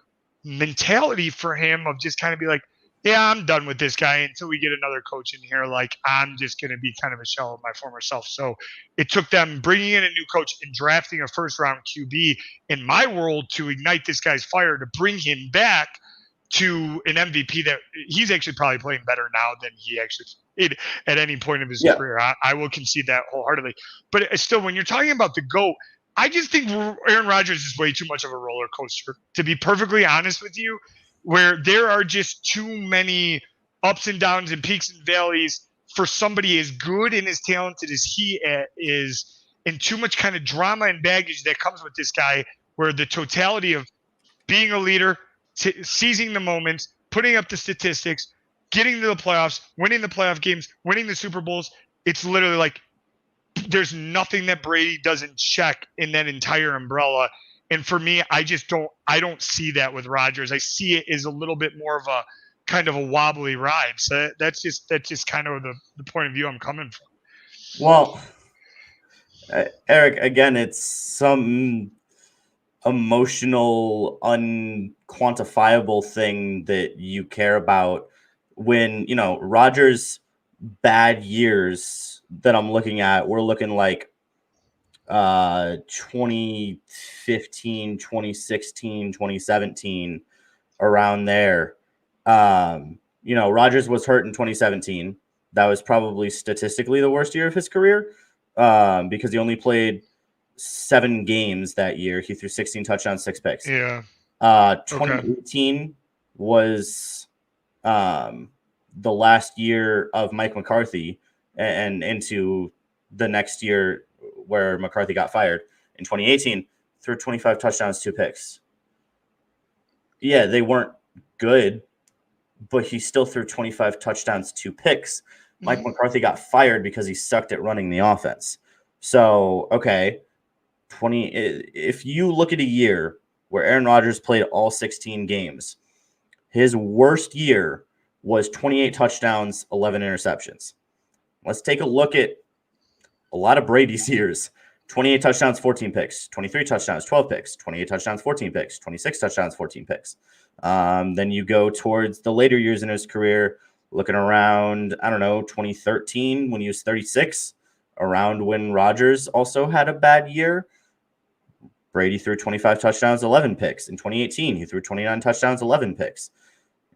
mentality for him of just kind of be like, yeah, I'm done with this guy until we get another coach in here. Like, I'm just going to be kind of a shell of my former self. So it took them bringing in a new coach and drafting a first-round QB in my world to ignite this guy's fire, to bring him back to an MVP that he's actually probably playing better now than he actually played at any point of his career. I will concede that wholeheartedly. But still, when you're talking about the GOAT, I just think Aaron Rodgers is way too much of a roller coaster, to be perfectly honest with you, where there are just too many ups and downs and peaks and valleys for somebody as good and as talented as he is, and too much kind of drama and baggage that comes with this guy, where the totality of being a leader, seizing the moments, putting up the statistics, getting to the playoffs, winning the playoff games, winning the Super Bowls. It's literally like there's nothing that Brady doesn't check in that entire umbrella. And for me, I don't see that with Rodgers. I see it as a little bit more of a kind of a wobbly ride. So that's just kind of the point of view I'm coming from. Well, Eric, again, it's some emotional, unquantifiable thing that you care about when, you know, Rodgers' bad years that I'm looking at, we're looking like 2015, 2016, 2017, around there. You know, Rodgers was hurt in 2017. That was probably statistically the worst year of his career, because he only played 7 games that year. He threw 16 touchdowns, 6 picks. Yeah. 2018 was the last year of Mike McCarthy, and into the next year where McCarthy got fired. In 2018, threw 25 touchdowns, 2 picks. Yeah, they weren't good, but he still threw 25 touchdowns, 2 picks. Mike McCarthy got fired because he sucked at running the offense. So, okay, if you look at a year where Aaron Rodgers played all 16 games, his worst year was 28 touchdowns, 11 interceptions. Let's take a look at a lot of Brady's years. 28 touchdowns, 14 picks, 23 touchdowns, 12 picks, 28 touchdowns, 14 picks, 26 touchdowns, 14 picks. Then you go towards the later years in his career, looking around, I don't know, 2013 when he was 36, around when Rodgers also had a bad year. Brady threw 25 touchdowns, 11 picks. In 2018, he threw 29 touchdowns, 11 picks.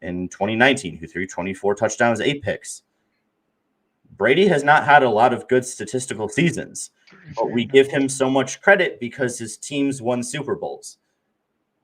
In 2019, he threw 24 touchdowns, 8 picks. Brady has not had a lot of good statistical seasons, but we give him so much credit because his teams won Super Bowls.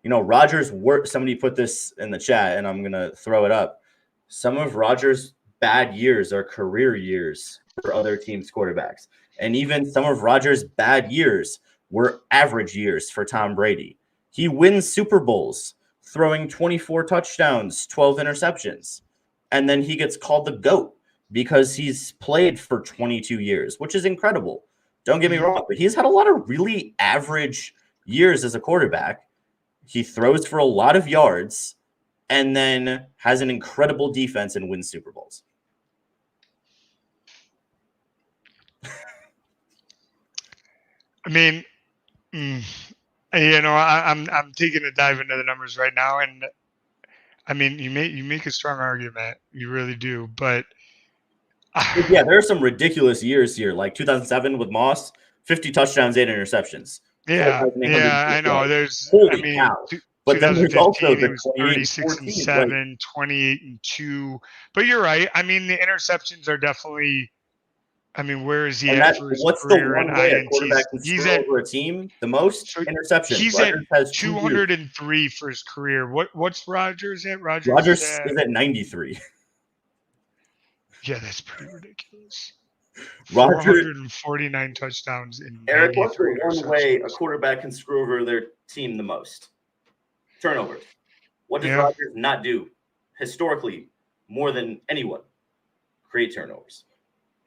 You know, Rodgers worked. Somebody put this in the chat, and I'm going to throw it up. Some of Rodgers' bad years are career years for other teams' quarterbacks. And even some of Rodgers' bad years were average years for Tom Brady. He wins Super Bowls throwing 24 touchdowns, 12 interceptions. And then he gets called the GOAT because he's played for 22 years, which is incredible. Don't get me wrong, but he's had a lot of really average years as a quarterback. He throws for a lot of yards and then has an incredible defense and wins Super Bowls. I mean, you know, I'm taking a dive into the numbers right now, and I mean, you make a strong argument, you really do, but yeah, there are some ridiculous years here, like 2007 with Moss, 50 touchdowns, 8 interceptions. Yeah, I know. There's, holy cow. But then there's also the 36-7, 28-2. But you're right. I mean, the interceptions are definitely. I mean, where is he at for his what's career the one way a quarterback can screw over a team? The most interceptions. He's Rodgers at 203 for his career. What's Rodgers at? Rodgers is at 93. Yeah, that's pretty ridiculous. Rodgers 449 touchdowns in Eric, what's the one way a quarterback can screw over their team the most? Turnovers. What does Rodgers not do historically more than anyone? Create turnovers.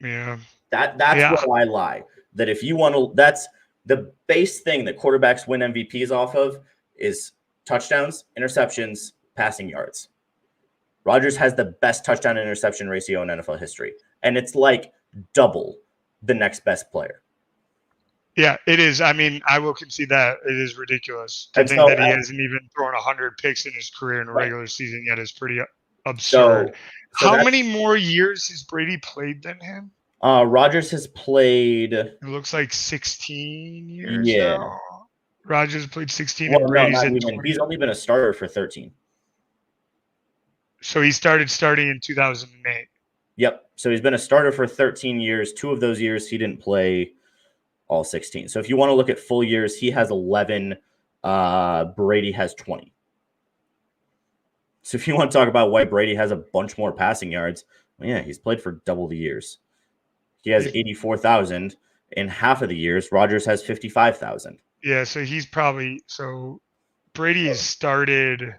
Yeah. That's where I lie. That if you want to, that's the base thing that quarterbacks win MVPs off of is touchdowns, interceptions, passing yards. Rodgers has the best touchdown interception ratio in NFL history, and it's like double the next best player. Yeah, it is. I mean, I will concede that it is ridiculous to think that he hasn't even thrown 100 picks in his career in a regular season yet. Is pretty absurd. So how many more years has Brady played than him? Rodgers has played. It looks like 16 years. Yeah, now. Rodgers played 16, and Brady's at 20. He's only been a starter for 13. So he started starting in 2008. Yep. So he's been a starter for 13 years. 2 of those years he didn't play all 16. So if you want to look at full years, he has 11. Brady has 20. So if you want to talk about why Brady has a bunch more passing yards, well, yeah, he's played for double the years. He has 84,000 in half of the years. Rodgers has 55,000. Yeah, so he's probably Brady has started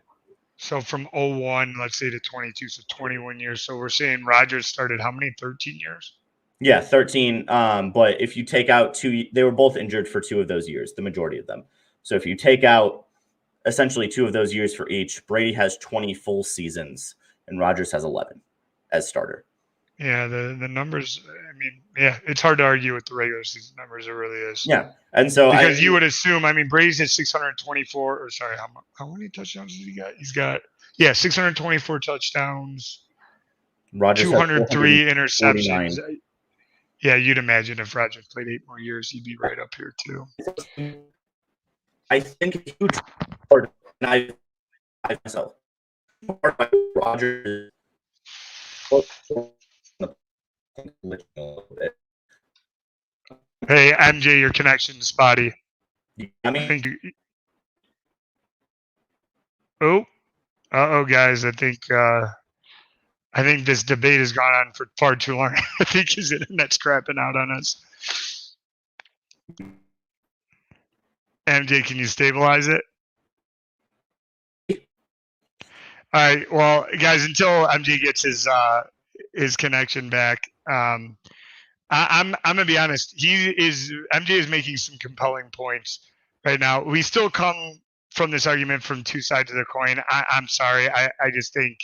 from 01, let's say, to 22, so 21 years. So we're saying Rodgers started how many? 13 years? Yeah, 13. But if you take out 2, they were both injured for 2 of those years, the majority of them. So if you take out essentially 2 of those years for each, Brady has 20 full seasons and Rodgers has 11 as starter. Yeah, the numbers, I mean, yeah, it's hard to argue with the regular season numbers. It really is. Yeah. And so because you would assume, I mean, Brady's at 624, or sorry, how many touchdowns has he got? He's got, 624 touchdowns, Rodgers 203 interceptions. Yeah, you'd imagine if Rodgers played 8 more years, he'd be right up here too. I think a huge part, and I myself, part of Rodgers. Hey, MJ, your connection's spotty. Guys, I think this debate has gone on for far too long. I think his internet's crapping out on us. MJ, can you stabilize it? All right. Well, guys, until MJ gets his connection back, I'm gonna be honest. MJ is making some compelling points right now. We still come from this argument from 2 sides of the coin. I'm sorry. I just think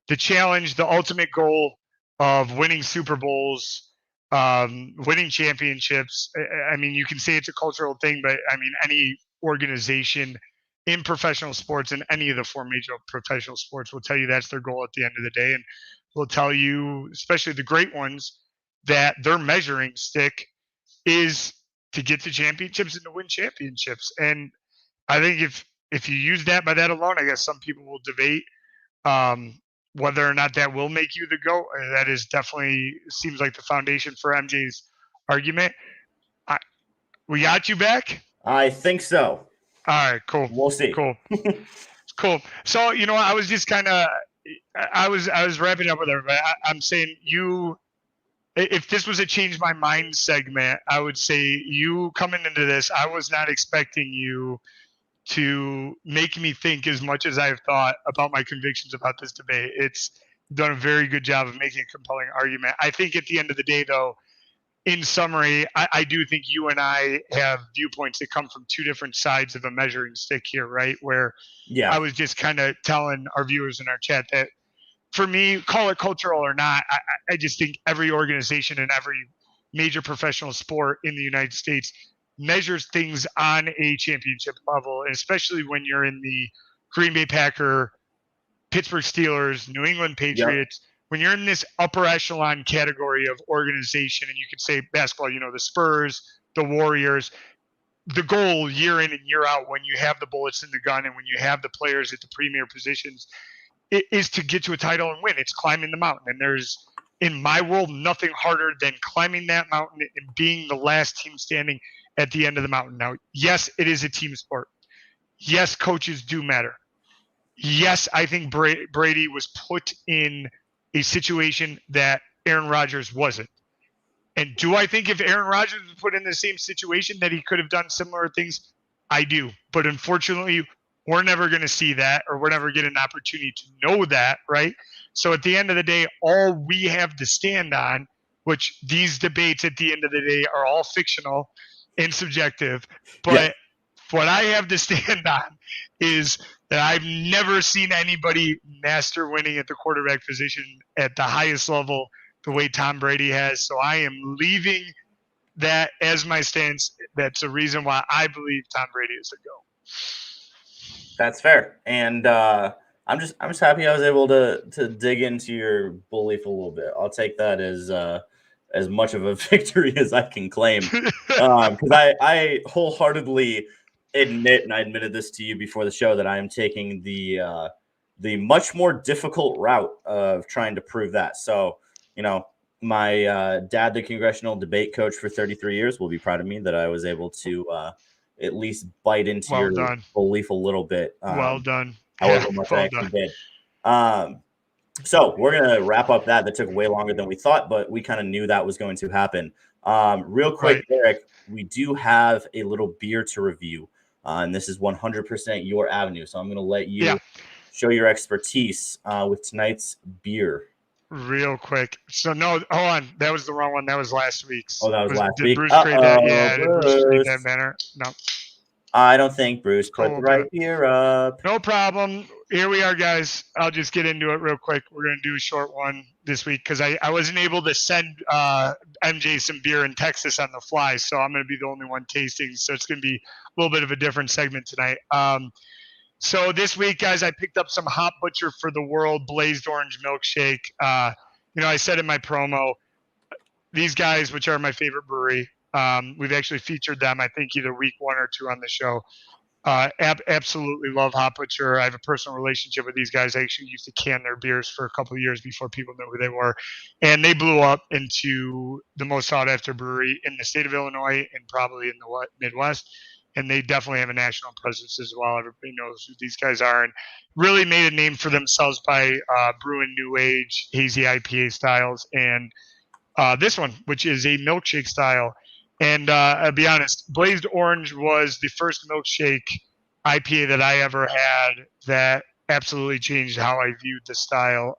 the challenge, the ultimate goal of winning Super Bowls, winning championships. I mean, you can say it's a cultural thing, but I mean, any organization in professional sports and any of the 4 major professional sports will tell you that's their goal at the end of the day. And will tell you, especially the great ones, that their measuring stick is to get to championships and to win championships. And I think if you use that by that alone, I guess some people will debate um, whether or not that will make you the GOAT. That is definitely seems like the foundation for MJ's argument. We got you back? I think so. All right, cool. We'll see. Cool. Cool. So, I was just kind of I was wrapping up with everybody. I'm saying if this was a change my mind segment, I would say you coming into this, I was not expecting you to make me think as much as I've thought about my convictions about this debate. It's done a very good job of making a compelling argument. I think at the end of the day, though, in summary, I do think you and I have viewpoints that come from two different sides of a measuring stick here, right? Where I was just kind of telling our viewers in our chat that for me, call it cultural or not, I just think every organization and every major professional sport in the United States measures things on a championship level, and especially when you're in the Green Bay Packer, Pittsburgh Steelers, New England Patriots, when you're in this upper echelon category of organization, and you could say basketball, the Spurs, the Warriors, the goal year in and year out when you have the bullets in the gun and when you have the players at the premier positions is to get to a title and win. It's climbing the mountain. And there's, in my world, nothing harder than climbing that mountain and being the last team standing at the end of the mountain. Now, yes, it is a team sport. Yes, coaches do matter. Yes, I think Brady was put in a situation that Aaron Rodgers wasn't. And do I think if Aaron Rodgers was put in the same situation that he could have done similar things? I do. But unfortunately, we're never going to see that, or we're never get an opportunity to know that, right? So at the end of the day, all we have to stand on, which these debates at the end of the day are all fictional and subjective, but what I have to stand on is that I've never seen anybody master winning at the quarterback position at the highest level the way Tom Brady has. So I am leaving that as my stance. That's a reason why I believe Tom Brady is the GOAT. That's fair. And I'm just happy I was able to dig into your belief a little bit. I'll take that as much of a victory as I can claim. Because I wholeheartedly admit, and I admitted this to you before the show, that I am taking the much more difficult route of trying to prove that. So, my dad, the congressional debate coach for 33 years, will be proud of me that I was able to at least bite into your belief a little bit. Well done. However much I actually did. So we're going to wrap up that. That took way longer than we thought, but we kind of knew that was going to happen. Real quick, Eric, we do have a little beer to review, and this is 100% your avenue. So I'm going to let you show your expertise with tonight's beer. Real quick. So no, hold on. That was the wrong one. That was last week's. Oh, that was last week. Did Bruce create that? Yeah, did Bruce create that banner? No. I don't think Bruce put the right beer up. No problem. Here we are, guys. I'll just get into it real quick. We're going to do a short one this week because I wasn't able to send MJ some beer in Texas on the fly, so I'm going to be the only one tasting. So it's going to be a little bit of a different segment tonight. So this week, guys, I picked up some Hop Butcher for the World Blazed Orange Milkshake. I said in my promo, these guys, which are my favorite brewery, we've actually featured them, I think, either week 1 or 2 on the show. Absolutely love Hop Butcher. I have a personal relationship with these guys. I actually used to can their beers for a couple of years before people knew who they were. And they blew up into the most sought-after brewery in the state of Illinois and probably in the Midwest. And they definitely have a national presence as well. Everybody knows who these guys are, and really made a name for themselves by brewing new age hazy IPA styles, and this one, which is a milkshake style. And I'll be honest, Blazed Orange was the first milkshake IPA that I ever had that absolutely changed how I viewed the style.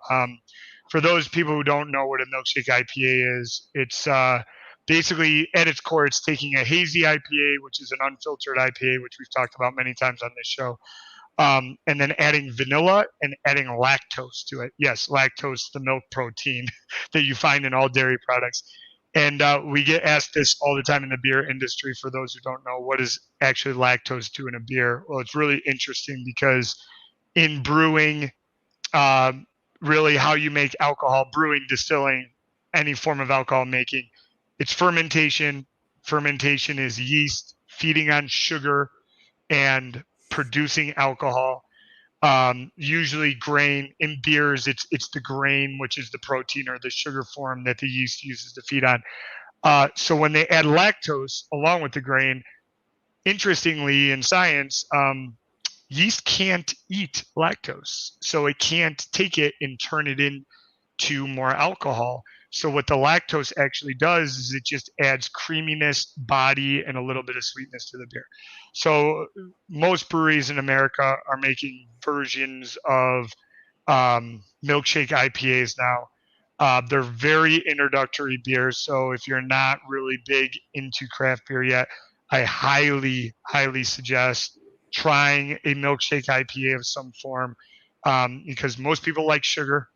For those people who don't know what a milkshake IPA is, it's basically, at its core, it's taking a hazy IPA, which is an unfiltered IPA, which we've talked about many times on this show, and then adding vanilla and adding lactose to it. Yes, lactose, the milk protein that you find in all dairy products. And we get asked this all the time in the beer industry. For those who don't know, what does actually lactose do in a beer? Well, it's really interesting because in brewing, really how you make alcohol, brewing, distilling, any form of alcohol making. It's fermentation. Fermentation is yeast feeding on sugar and producing alcohol. Usually grain. In beers, it's the grain, which is the protein or the sugar form that the yeast uses to feed on. So when they add lactose along with the grain, interestingly in science, yeast can't eat lactose, so it can't take it and turn it into more alcohol. So what the lactose actually does is it just adds creaminess, body, and a little bit of sweetness to the beer. So most breweries in America are making versions of milkshake IPAs now. They're very introductory beers, so if you're not really big into craft beer yet, I highly, highly suggest trying a milkshake IPA of some form, because most people like sugar,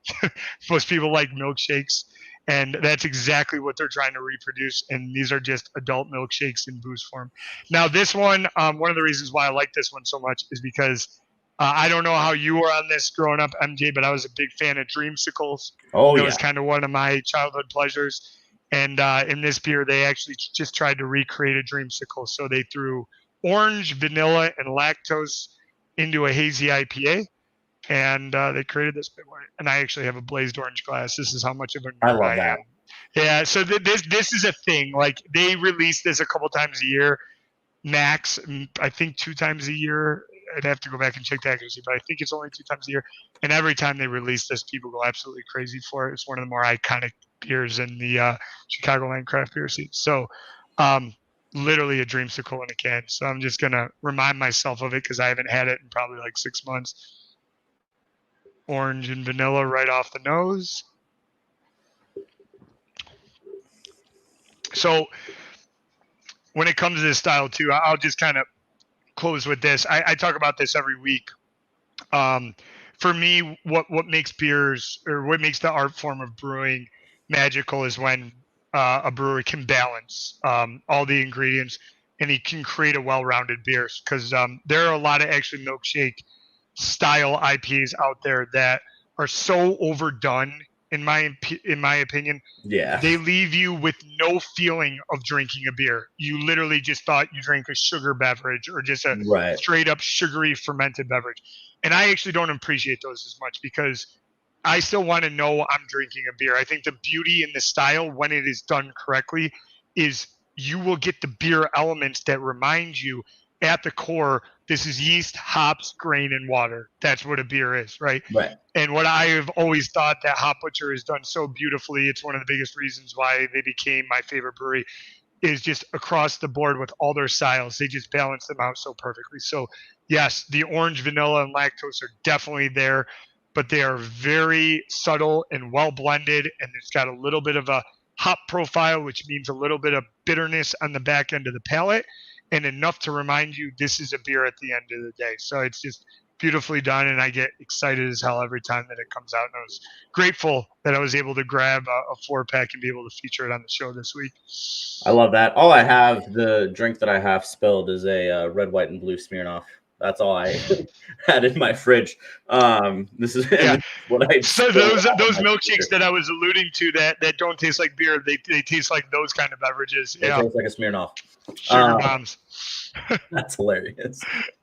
most people like milkshakes, and that's exactly what they're trying to reproduce. And these are just adult milkshakes in booze form. Now, this one, one of the reasons why I like this one so much is because I don't know how you were on this growing up, MJ, but I was a big fan of Dreamsicles. Oh, that yeah. was kind of one of my childhood pleasures. And in this beer, they actually just tried to recreate a Dreamsicle. So they threw orange, vanilla, and lactose into a hazy IPA, and they created this big one. And I actually have a blazed orange glass. This is how much of a I nerd love I that. am. Yeah, so this is a thing. Like, they release this a couple times a year, max. I think 2 times a year. I'd have to go back and check the accuracy, but I think it's only 2 times a year. And every time they release this, people go absolutely crazy for it. It's one of the more iconic beers in the Chicagoland craft beer scene. So, literally a dreamsicle in a can. So I'm just gonna remind myself of it because I haven't had it in probably like 6 months. Orange and vanilla right off the nose. So when it comes to this style too, I'll just kind of close with this. I talk about this every week. For me, what makes beers, or what makes the art form of brewing magical, is when a brewer can balance all the ingredients and he can create a well-rounded beer. Because there are a lot of actually milkshake style IPAs out there that are so overdone, in my opinion. Yeah. They leave you with no feeling of drinking a beer. You literally just thought you drank a sugar beverage or just a Right. straight up sugary fermented beverage. And I actually don't appreciate those as much because I still want to know I'm drinking a beer. I think the beauty in the style, when it is done correctly, is you will get the beer elements that remind you at the core, this is yeast, hops, grain, and water. That's what a beer is, right? Right. And what I have always thought that Hop Butcher has done so beautifully, it's one of the biggest reasons why they became my favorite brewery, is just across the board with all their styles. They just balance them out so perfectly. So yes, the orange, vanilla, and lactose are definitely there, but they are very subtle and well blended, and it's got a little bit of a hop profile, which means a little bit of bitterness on the back end of the palate, and enough to remind you this is a beer at the end of the day. So it's just beautifully done, and I get excited as hell every time that it comes out. And I was grateful that I was able to grab a 4-pack and be able to feature it on the show this week. I love that. All I have, the drink that I have spilled, is a red, white, and blue Smirnoff. That's all I had in my fridge. This is what I. So those milkshakes that I was alluding to that don't taste like beer, they taste like those kind of beverages. It tastes like a Smirnoff. Sugar bombs. That's hilarious.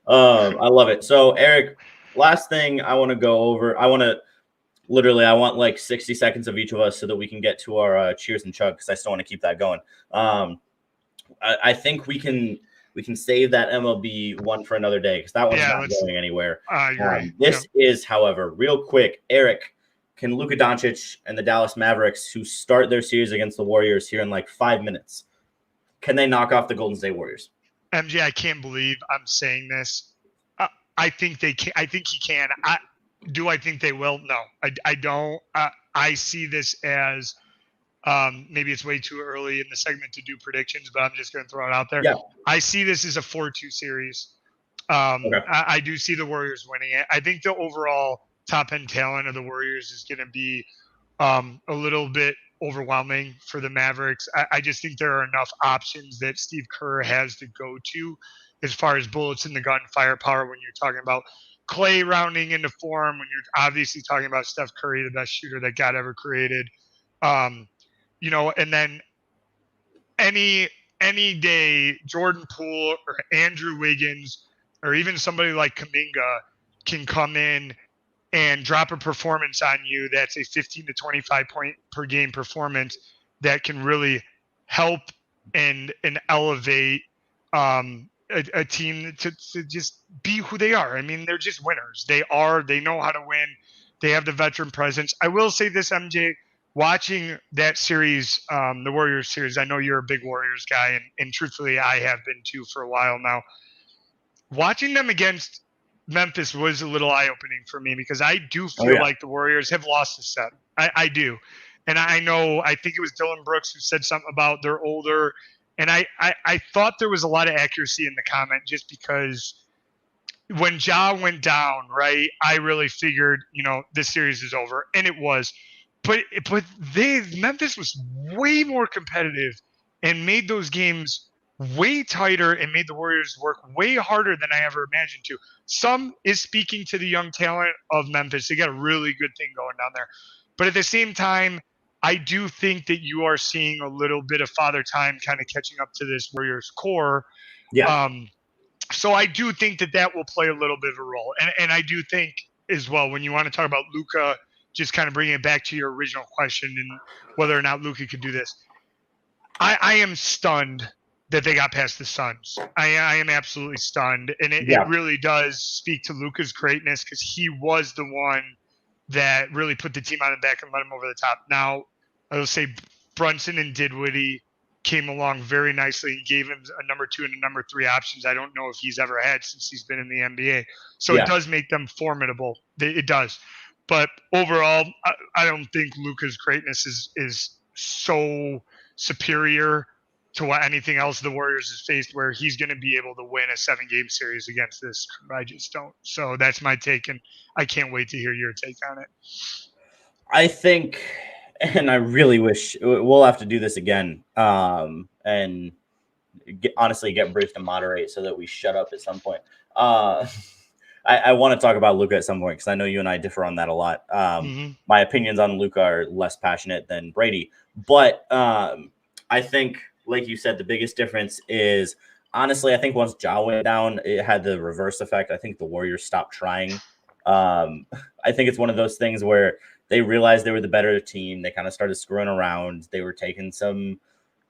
I love it. So Eric, last thing I want to go over. I want like 60 seconds of each of us so that we can get to our cheers and chug, because I still want to keep that going. I think we can save that MLB one for another day, because that one's not going anywhere. This is, however, real quick, Eric, can Luka Doncic and the Dallas Mavericks, who start their series against the Warriors here in like 5 minutes, can they knock off the Golden State Warriors? MJ, I can't believe I'm saying this. I think they can. I think he can. Do I think they will? No, I don't. I see this as maybe it's way too early in the segment to do predictions, but I'm just going to throw it out there. Yeah. I see this as a 4-2 series. I do see the Warriors winning it. I think the overall top end talent of the Warriors is going to be a little bit overwhelming for the Mavericks. I just think there are enough options that Steve Kerr has to go to as far as bullets in the gun, firepower. When you're talking about Klay rounding into form, when you're obviously talking about Steph Curry, the best shooter that God ever created, and then any day Jordan Poole or Andrew Wiggins or even somebody like Kuminga can come in and drop a performance on you that's a 15 to 25 point per game performance that can really help and elevate a team to just be who they are. I mean, they're just winners. They know how to win. They have the veteran presence. I will say this, MJ, watching that series, the Warriors series, I know you're a big Warriors guy, and truthfully, I have been too for a while now. Watching them against Memphis was a little eye-opening for me because I do feel like the Warriors have lost a set. I do. And I think it was Dylan Brooks who said something about they're older. And I thought there was a lot of accuracy in the comment just because when Ja went down, right, I really figured, this series is over. And it was. But Memphis was way more competitive and made those games way tighter and made the Warriors work way harder than I ever imagined to. Some is speaking to the young talent of Memphis. They got a really good thing going down there. But at the same time, I do think that you are seeing a little bit of father time kind of catching up to this Warriors core. Yeah. So I do think that will play a little bit of a role. And I do think as well, when you want to talk about Luka, just kind of bringing it back to your original question and whether or not Luka could do this. I am stunned that they got past the Suns. I am absolutely stunned. And it really does speak to Luka's greatness because he was the one that really put the team on the back and let him over the top. Now, I will say Brunson and Dinwiddie came along very nicely and gave him a number 2 and a number 3 options I don't know if he's ever had since he's been in the NBA. So it does make them formidable. It does. But overall, I don't think Luka's greatness is so superior to what anything else the Warriors has faced where he's going to be able to win a 7-game series against this. I just don't. So that's my take, and I can't wait to hear your take on it. I think, and I really wish we'll have to do this again and honestly get Bruce to moderate so that we shut up at some point. I want to talk about Luka at some point because I know you and I differ on that a lot. My opinions on Luka are less passionate than Brady. But I think, like you said, the biggest difference is, honestly, I think once Ja went down, it had the reverse effect. I think the Warriors stopped trying. I think it's one of those things where they realized they were the better team. They kind of started screwing around. They were taking some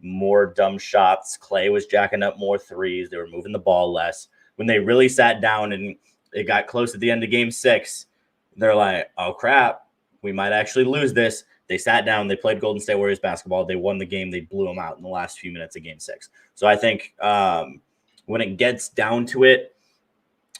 more dumb shots. Klay was jacking up more threes. They were moving the ball less. When they really sat down and it got close at the end of game 6, they're like, oh, crap, we might actually lose this. They sat down. They played Golden State Warriors basketball. They won the game. They blew them out in the last few minutes of game 6. So I think when it gets down to it,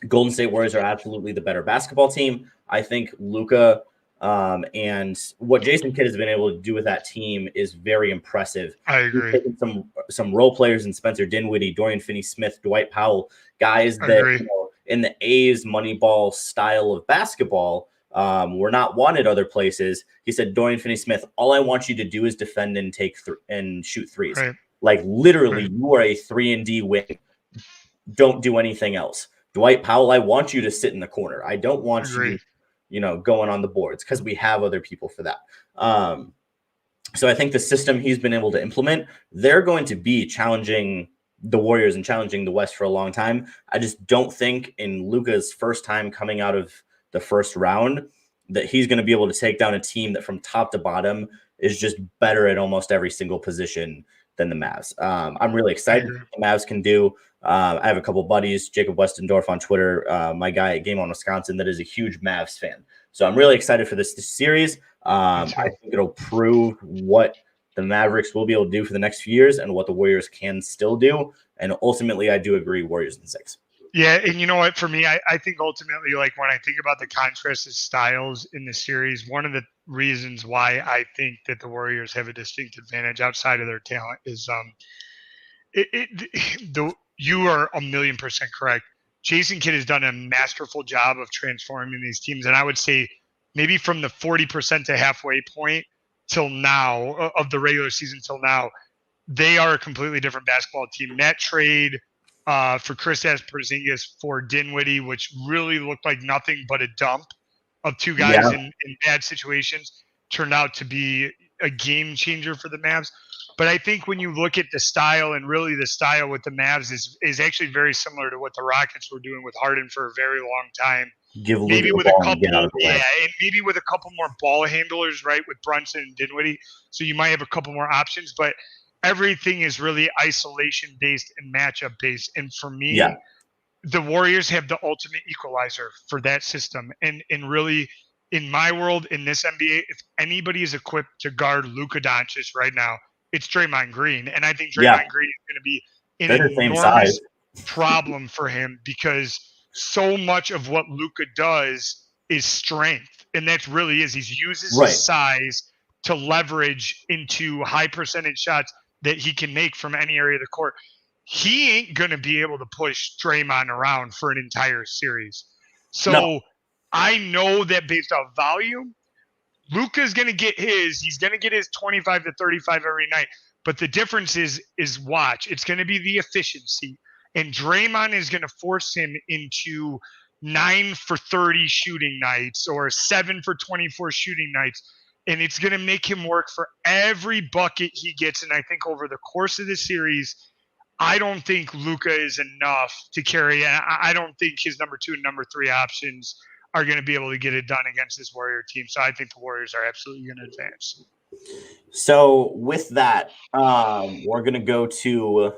Golden State Warriors are absolutely the better basketball team. I think Luka and what Jason Kidd has been able to do with that team is very impressive. I agree. He's taken some role players in Spencer Dinwiddie, Dorian Finney-Smith, Dwight Powell, guys that in the A's Moneyball style of basketball were not wanted other places. He said, Dorian Finney-Smith, all I want you to do is defend and and shoot threes. Right. Like literally, you are a 3-and-D wing. Don't do anything else. Dwight Powell, I want you to sit in the corner. I don't want you, going on the boards because we have other people for that. So I think the system he's been able to implement, they're going to be challenging the Warriors and challenging the West for a long time. I just don't think in Luka's first time coming out of the first round that he's going to be able to take down a team that from top to bottom is just better at almost every single position than the Mavs. I'm really excited what the Mavs can do. I have a couple buddies, Jacob Westendorf on Twitter, my guy at Game On Wisconsin, that is a huge Mavs fan. So I'm really excited for this series. I think it'll prove what the Mavericks will be able to do for the next few years and what the Warriors can still do. And ultimately, I do agree, Warriors in 6. Yeah, and you know what? For me, I think ultimately, like when I think about the contrast of styles in the series, one of the reasons why I think that the Warriors have a distinct advantage outside of their talent is you are 1,000,000% correct. Jason Kidd has done a masterful job of transforming these teams, and I would say maybe from the 40% to halfway point till now of the regular season till now, they are a completely different basketball team. That trade for Kristaps Porzingis for Dinwiddie, which really looked like nothing but a dump of two guys in bad situations, turned out to be a game changer for the Mavs. But I think when you look at the style, and really the style with the Mavs is actually very similar to what the Rockets were doing with Harden for a very long time. Maybe with a couple, and maybe with a couple more ball handlers, right, with Brunson and Dinwiddie. So you might have a couple more options, but everything is really isolation based and matchup based. And for me, the Warriors have the ultimate equalizer for that system. And really, in my world, in this NBA, if anybody is equipped to guard Luka Doncic right now, it's Draymond Green. And I think Draymond Green is going to be an enormous problem for him, because so much of what Luka does is strength. And that really is. He uses his size to leverage into high percentage shots that he can make from any area of the court. He ain't going to be able to push Draymond around for an entire series. So I know that based off volume, Luka's going to get his. He's going to get his 25 to 35 every night. But the difference is watch. It's going to be the efficiency. And Draymond is going to force him into 9 for 30 shooting nights or 7 for 24 shooting nights. And it's going to make him work for every bucket he gets. And I think over the course of the series, I don't think Luka is enough to carry. I don't think his number 2 and number 3 options are going to be able to get it done against this Warrior team. So I think the Warriors are absolutely going to advance. So with that, we're going to go to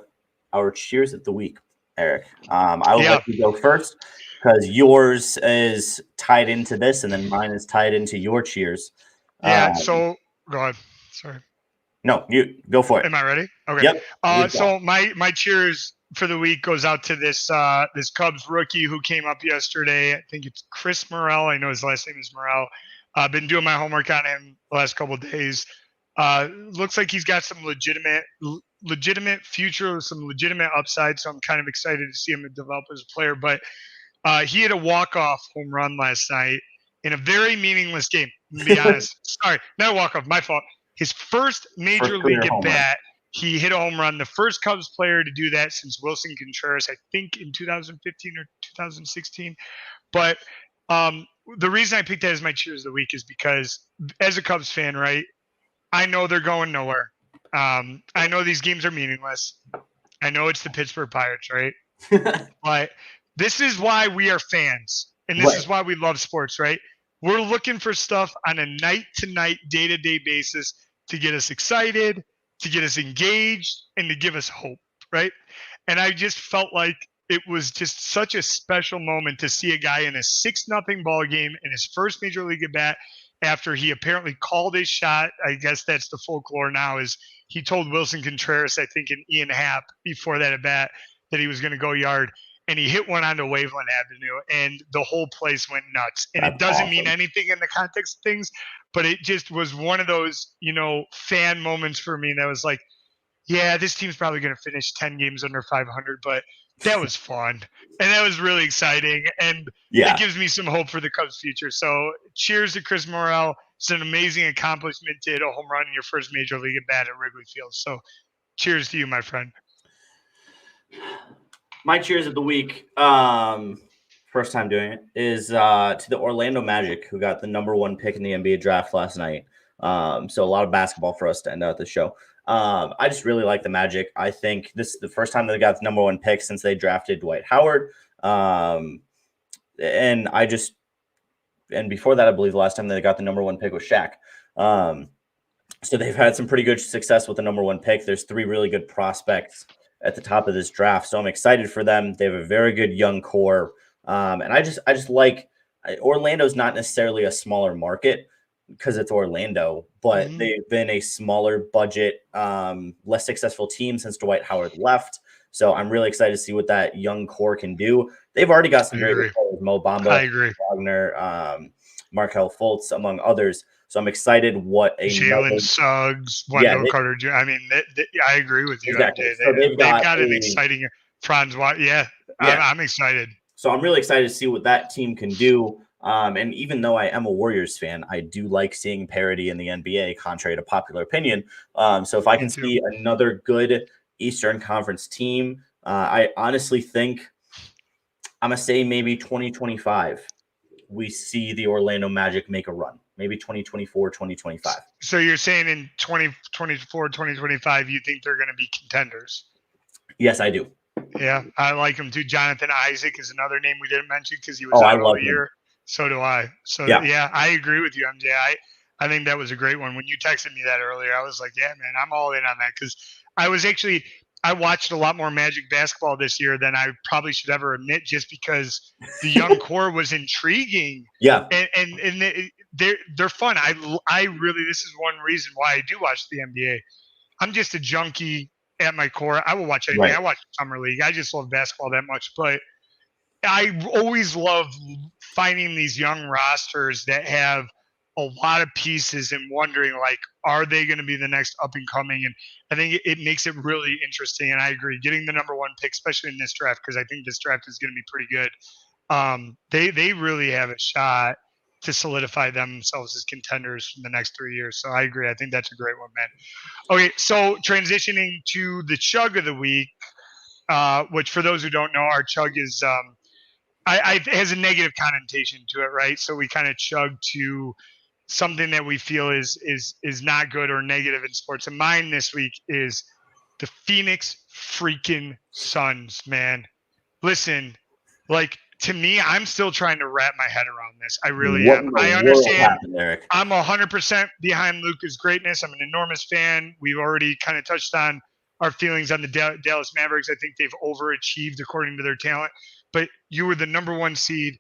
our cheers of the week, Eric. I will let you go first, because yours is tied into this, and then mine is tied into your cheers. So go ahead. Sorry. No, you go for it. Am I ready? Okay. Yep. So my cheers for the week goes out to this Cubs rookie who came up yesterday. I think it's Chris Morel. I know his last name is Morel. I've been doing my homework on him the last couple of days. Looks like he's got some legitimate future, some legitimate upside. So I'm kind of excited to see him develop as a player. But he had a walk-off home run last night in a very meaningless game, to be honest. Sorry, not a walk-off, my fault. His first major league at bat, he hit a home run. The first Cubs player to do that since Wilson Contreras, I think in 2015 or 2016. But the reason I picked that as my cheers of the week is because as a Cubs fan, right, I know they're going nowhere. I know these games are meaningless. I know it's the Pittsburgh Pirates, right? But this is why we are fans, and this is why we love sports, right? We're looking for stuff on a night-to-night, day-to-day basis to get us excited, to get us engaged, and to give us hope, right? And I just felt like it was just such a special moment to see a guy in a 6-0 ball game in his first major league at bat after he apparently called his shot. I guess that's the folklore now, is he told Wilson Contreras, I think, and Ian Happ before that at bat that he was going to go yard. And he hit one onto Waveland Avenue, and the whole place went nuts. And it doesn't mean anything in the context of things, but it just was one of those, fan moments for me that was like, yeah, this team's probably going to finish 10 games under 500, but that was fun. And that was really exciting. And it gives me some hope for the Cubs' future. So cheers to Chris Morel. It's an amazing accomplishment to hit a home run in your first major league at bat at Wrigley Field. So cheers to you, my friend. My cheers of the week, first time doing it, is to the Orlando Magic, who got the number 1 pick in the NBA draft last night. So a lot of basketball for us to end out the show. I just really like the Magic. I think this is the first time they got the number 1 pick since they drafted Dwight Howard. And before that, I believe the last time they got the number 1 pick was Shaq. So they've had some pretty good success with the number 1 pick. There's 3 really good prospects at the top of this draft. So I'm excited for them. They have a very good young core. And I just like Orlando's not necessarily a smaller market because it's Orlando, but they've been a smaller budget, less successful team since Dwight Howard left. So I'm really excited to see what that young core can do. They've already got some very good players, Mo Bamba, Wagner, Markelle Fultz, among others. So I'm excited what a Jalen Suggs, Wendell Carter Jr. I mean, I agree with you. Exactly. They've got an exciting Franz. I'm excited. So I'm really excited to see what that team can do. And even though I am a Warriors fan, I do like seeing parity in the NBA, contrary to popular opinion. So if I can see another good Eastern Conference team I honestly think I'm going to say maybe 2025, we see the Orlando Magic make a run. Maybe 2024, 2025. So you're saying in 2024, 2025, you think they're going to be contenders? Yes, I do. Yeah, I like him too. Jonathan Isaac is another name we didn't mention because he was out all year. So do I. So yeah, I agree with you, MJ. I think that was a great one. When you texted me that earlier, I was like, yeah, man, I'm all in on that because I watched a lot more Magic basketball this year than I probably should ever admit, just because the young core was intriguing. Yeah, and they're fun. I really, this is one reason why I do watch the NBA. I'm just a junkie at my core. I will watch anything. Right. I watch Summer League. I just love basketball that much. But I always love finding these young rosters that have a lot of pieces and wondering, like, are they going to be the next up and coming? And I think it makes it really interesting. And I agree, getting the number 1 pick, especially in this draft, because I think this draft is going to be pretty good. They really have a shot to solidify themselves as contenders for the next 3 years. So I agree. I think that's a great one, man. Okay, so transitioning to the chug of the week, which for those who don't know, our chug is has a negative connotation to it, right? So we kind of chug to something that we feel is not good or negative in sports. And mine this week is the Phoenix freaking Suns, man. Listen, like, to me, I'm still trying to wrap my head around this. I really am. I understand. I'm 100% behind Luka's greatness. I'm an enormous fan. We've already kind of touched on our feelings on the Dallas Mavericks. I think they've overachieved according to their talent. But you were the number 1 seed.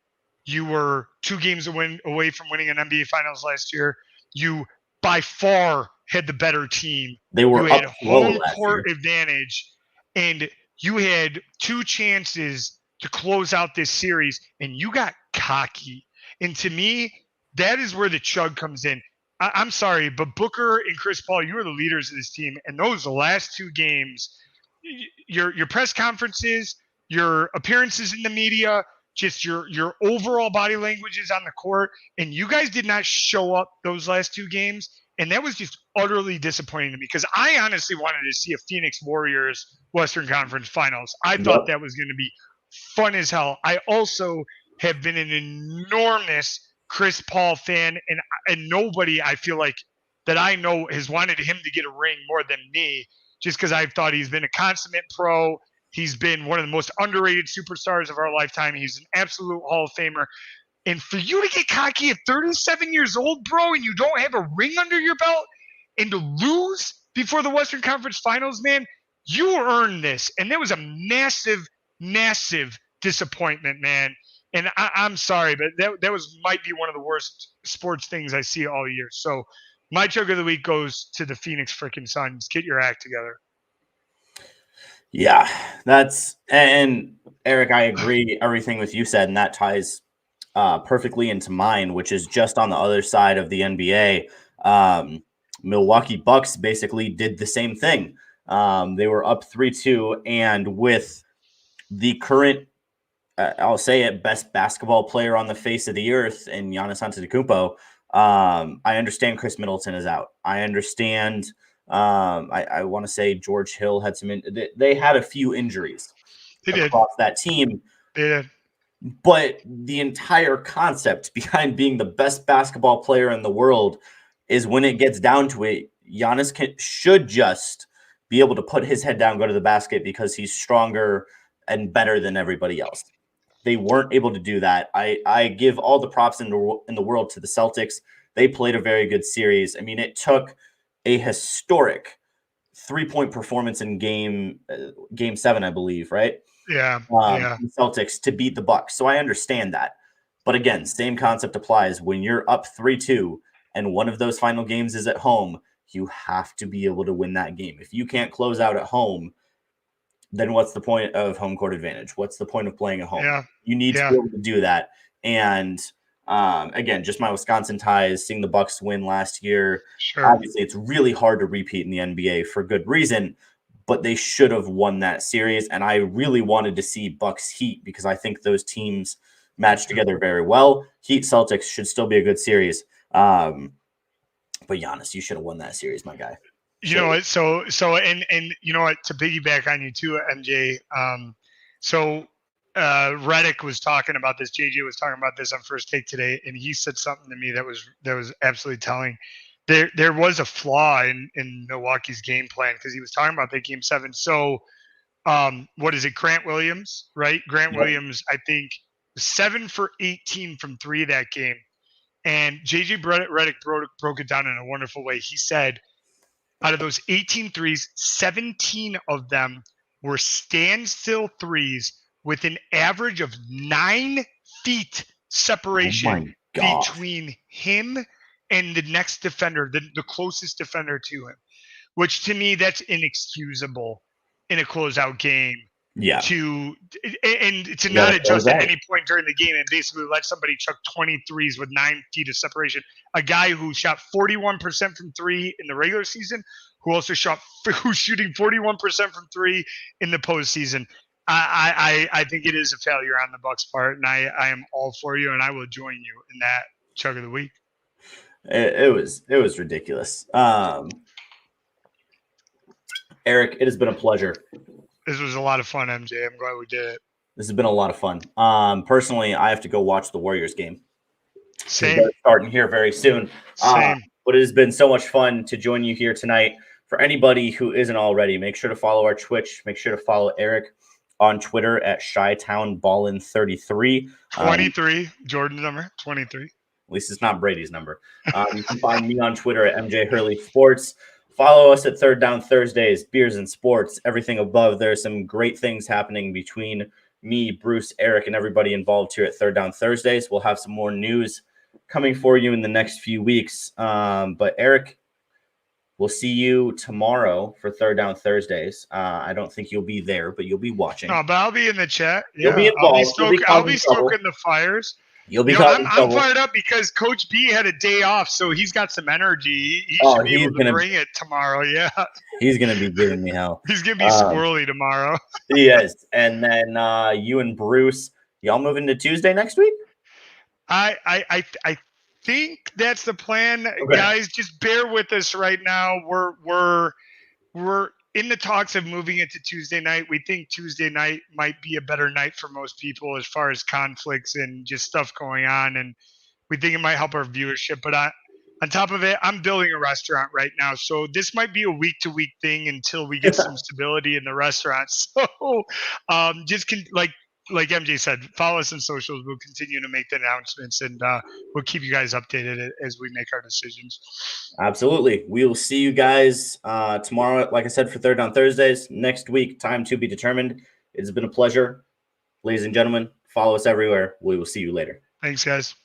You were 2 games away from winning an NBA Finals last year. You, by far, had the better team. You had home court advantage, and you had 2 chances to close out this series, and you got cocky. And to me, that is where the chug comes in. I'm sorry, but Booker and Chris Paul, you are the leaders of this team, and those last 2 games, your press conferences, your appearances in the media, just your overall body languages on the court, and you guys did not show up those last 2 games, and that was just utterly disappointing to me because I honestly wanted to see a Phoenix Warriors Western Conference Finals. I thought that was going to be fun as hell. I also have been an enormous Chris Paul fan, and nobody, I feel like, that I know has wanted him to get a ring more than me, just because I've thought he's been a consummate pro. He's been one of the most underrated superstars of our lifetime. He's an absolute Hall of Famer. And for you to get cocky at 37 years old, bro, and you don't have a ring under your belt, and to lose before the Western Conference Finals, man, you earned this. And that was a massive, massive disappointment, man. And I'm sorry, but that might be one of the worst sports things I see all year. So my chug of the week goes to the Phoenix freaking Suns. Get your act together. Yeah, and Eric, I agree everything with you said, and that ties perfectly into mine, which is just on the other side of the NBA. Milwaukee Bucks basically did the same thing. They were up 3-2, and with the current, I'll say it, best basketball player on the face of the earth in Giannis Antetokounmpo, I understand Chris Middleton is out. I understand. I want to say George Hill had they had a few injuries across that team. They did. But the entire concept behind being the best basketball player in the world is when it gets down to it, Giannis should just be able to put his head down, go to the basket because he's stronger and better than everybody else. They weren't able to do that. I give all the props in the world to the Celtics. They played a very good series. I mean, it took a historic 3-point performance in game 7, I believe, right? Yeah. Celtics to beat the Bucks. So I understand that. But again, same concept applies. When you're up 3-2 and one of those final games is at home, you have to be able to win that game. If you can't close out at home, then what's the point of home court advantage? What's the point of playing at home? Yeah. You need to be able to do that. And again, just my Wisconsin ties, seeing the Bucks win last year. Sure. Obviously, it's really hard to repeat in the NBA for good reason, but they should have won that series. And I really wanted to see Bucks Heat because I think those teams match together very well. Heat Celtics should still be a good series. But Giannis, you should have won that series, my guy. You know what? So and you know what? To piggyback on you too, MJ. So Reddick was talking about this. JJ was talking about this on First Take today, and he said something to me that was absolutely telling. There was a flaw in Milwaukee's game plan because he was talking about that game 7. So what is it? Grant Williams, right? Grant Williams, I think 7 for 18 from 3 that game. And JJ Reddick broke it down in a wonderful way. He said, out of those 18 threes, 17 of them were standstill threes with an average of 9 feet separation between him and the next defender, the closest defender to him, which to me, that's inexcusable in a closeout game. Yeah. To not adjust at any point during the game and basically let somebody chuck 23s with 9 feet of separation. A guy who shot 41% from 3 in the regular season, who's shooting 41% from 3 in the postseason. I think it is a failure on the Bucks' part, and I am all for you, and I will join you in that chug of the week. It was ridiculous. Eric, it has been a pleasure. This was a lot of fun, MJ. I'm glad we did it. This has been a lot of fun. Personally, I have to go watch the Warriors game. Same. Starting here very soon. Same. But it has been so much fun to join you here tonight. For anybody who isn't already, make sure to follow our Twitch. Make sure to follow Eric on Twitter at ChyTownBallin33. 23, Jordan's number, 23. At least it's not Brady's number. You can find me on Twitter at MJ Hurley Sports. Follow us at Third Down Thursdays, Beers and Sports, everything above. There's some great things happening between me, Bruce, Eric, and everybody involved here at Third Down Thursdays. We'll have some more news coming for you in the next few weeks. But Eric, we'll see you tomorrow for Third Down Thursdays. I don't think you'll be there, but you'll be watching. No, but I'll be in the chat. You'll be involved. I'll be stoking the fires. You'll be I'm fired up because Coach B had a day off, so he's got some energy. He should be able to bring it tomorrow. Yeah. He's going to be giving me hell. He's going to be squirrely tomorrow. He is. And then you and Bruce, y'all moving to Tuesday next week? I think that's the plan. Okay. Guys, just bear with us right now. We're in the talks of moving it to Tuesday night. We think Tuesday night might be a better night for most people as far as conflicts and just stuff going on. And we think it might help our viewership. But on top of it, I'm building a restaurant right now. So this might be a week-to-week thing until we get some stability in the restaurant. So like MJ said, follow us on socials. We'll continue to make the announcements, and we'll keep you guys updated as we make our decisions. Absolutely. We will see you guys tomorrow, like I said, for Third Down Thursdays. Next week, time to be determined. It's been a pleasure. Ladies and gentlemen, follow us everywhere. We will see you later. Thanks, guys.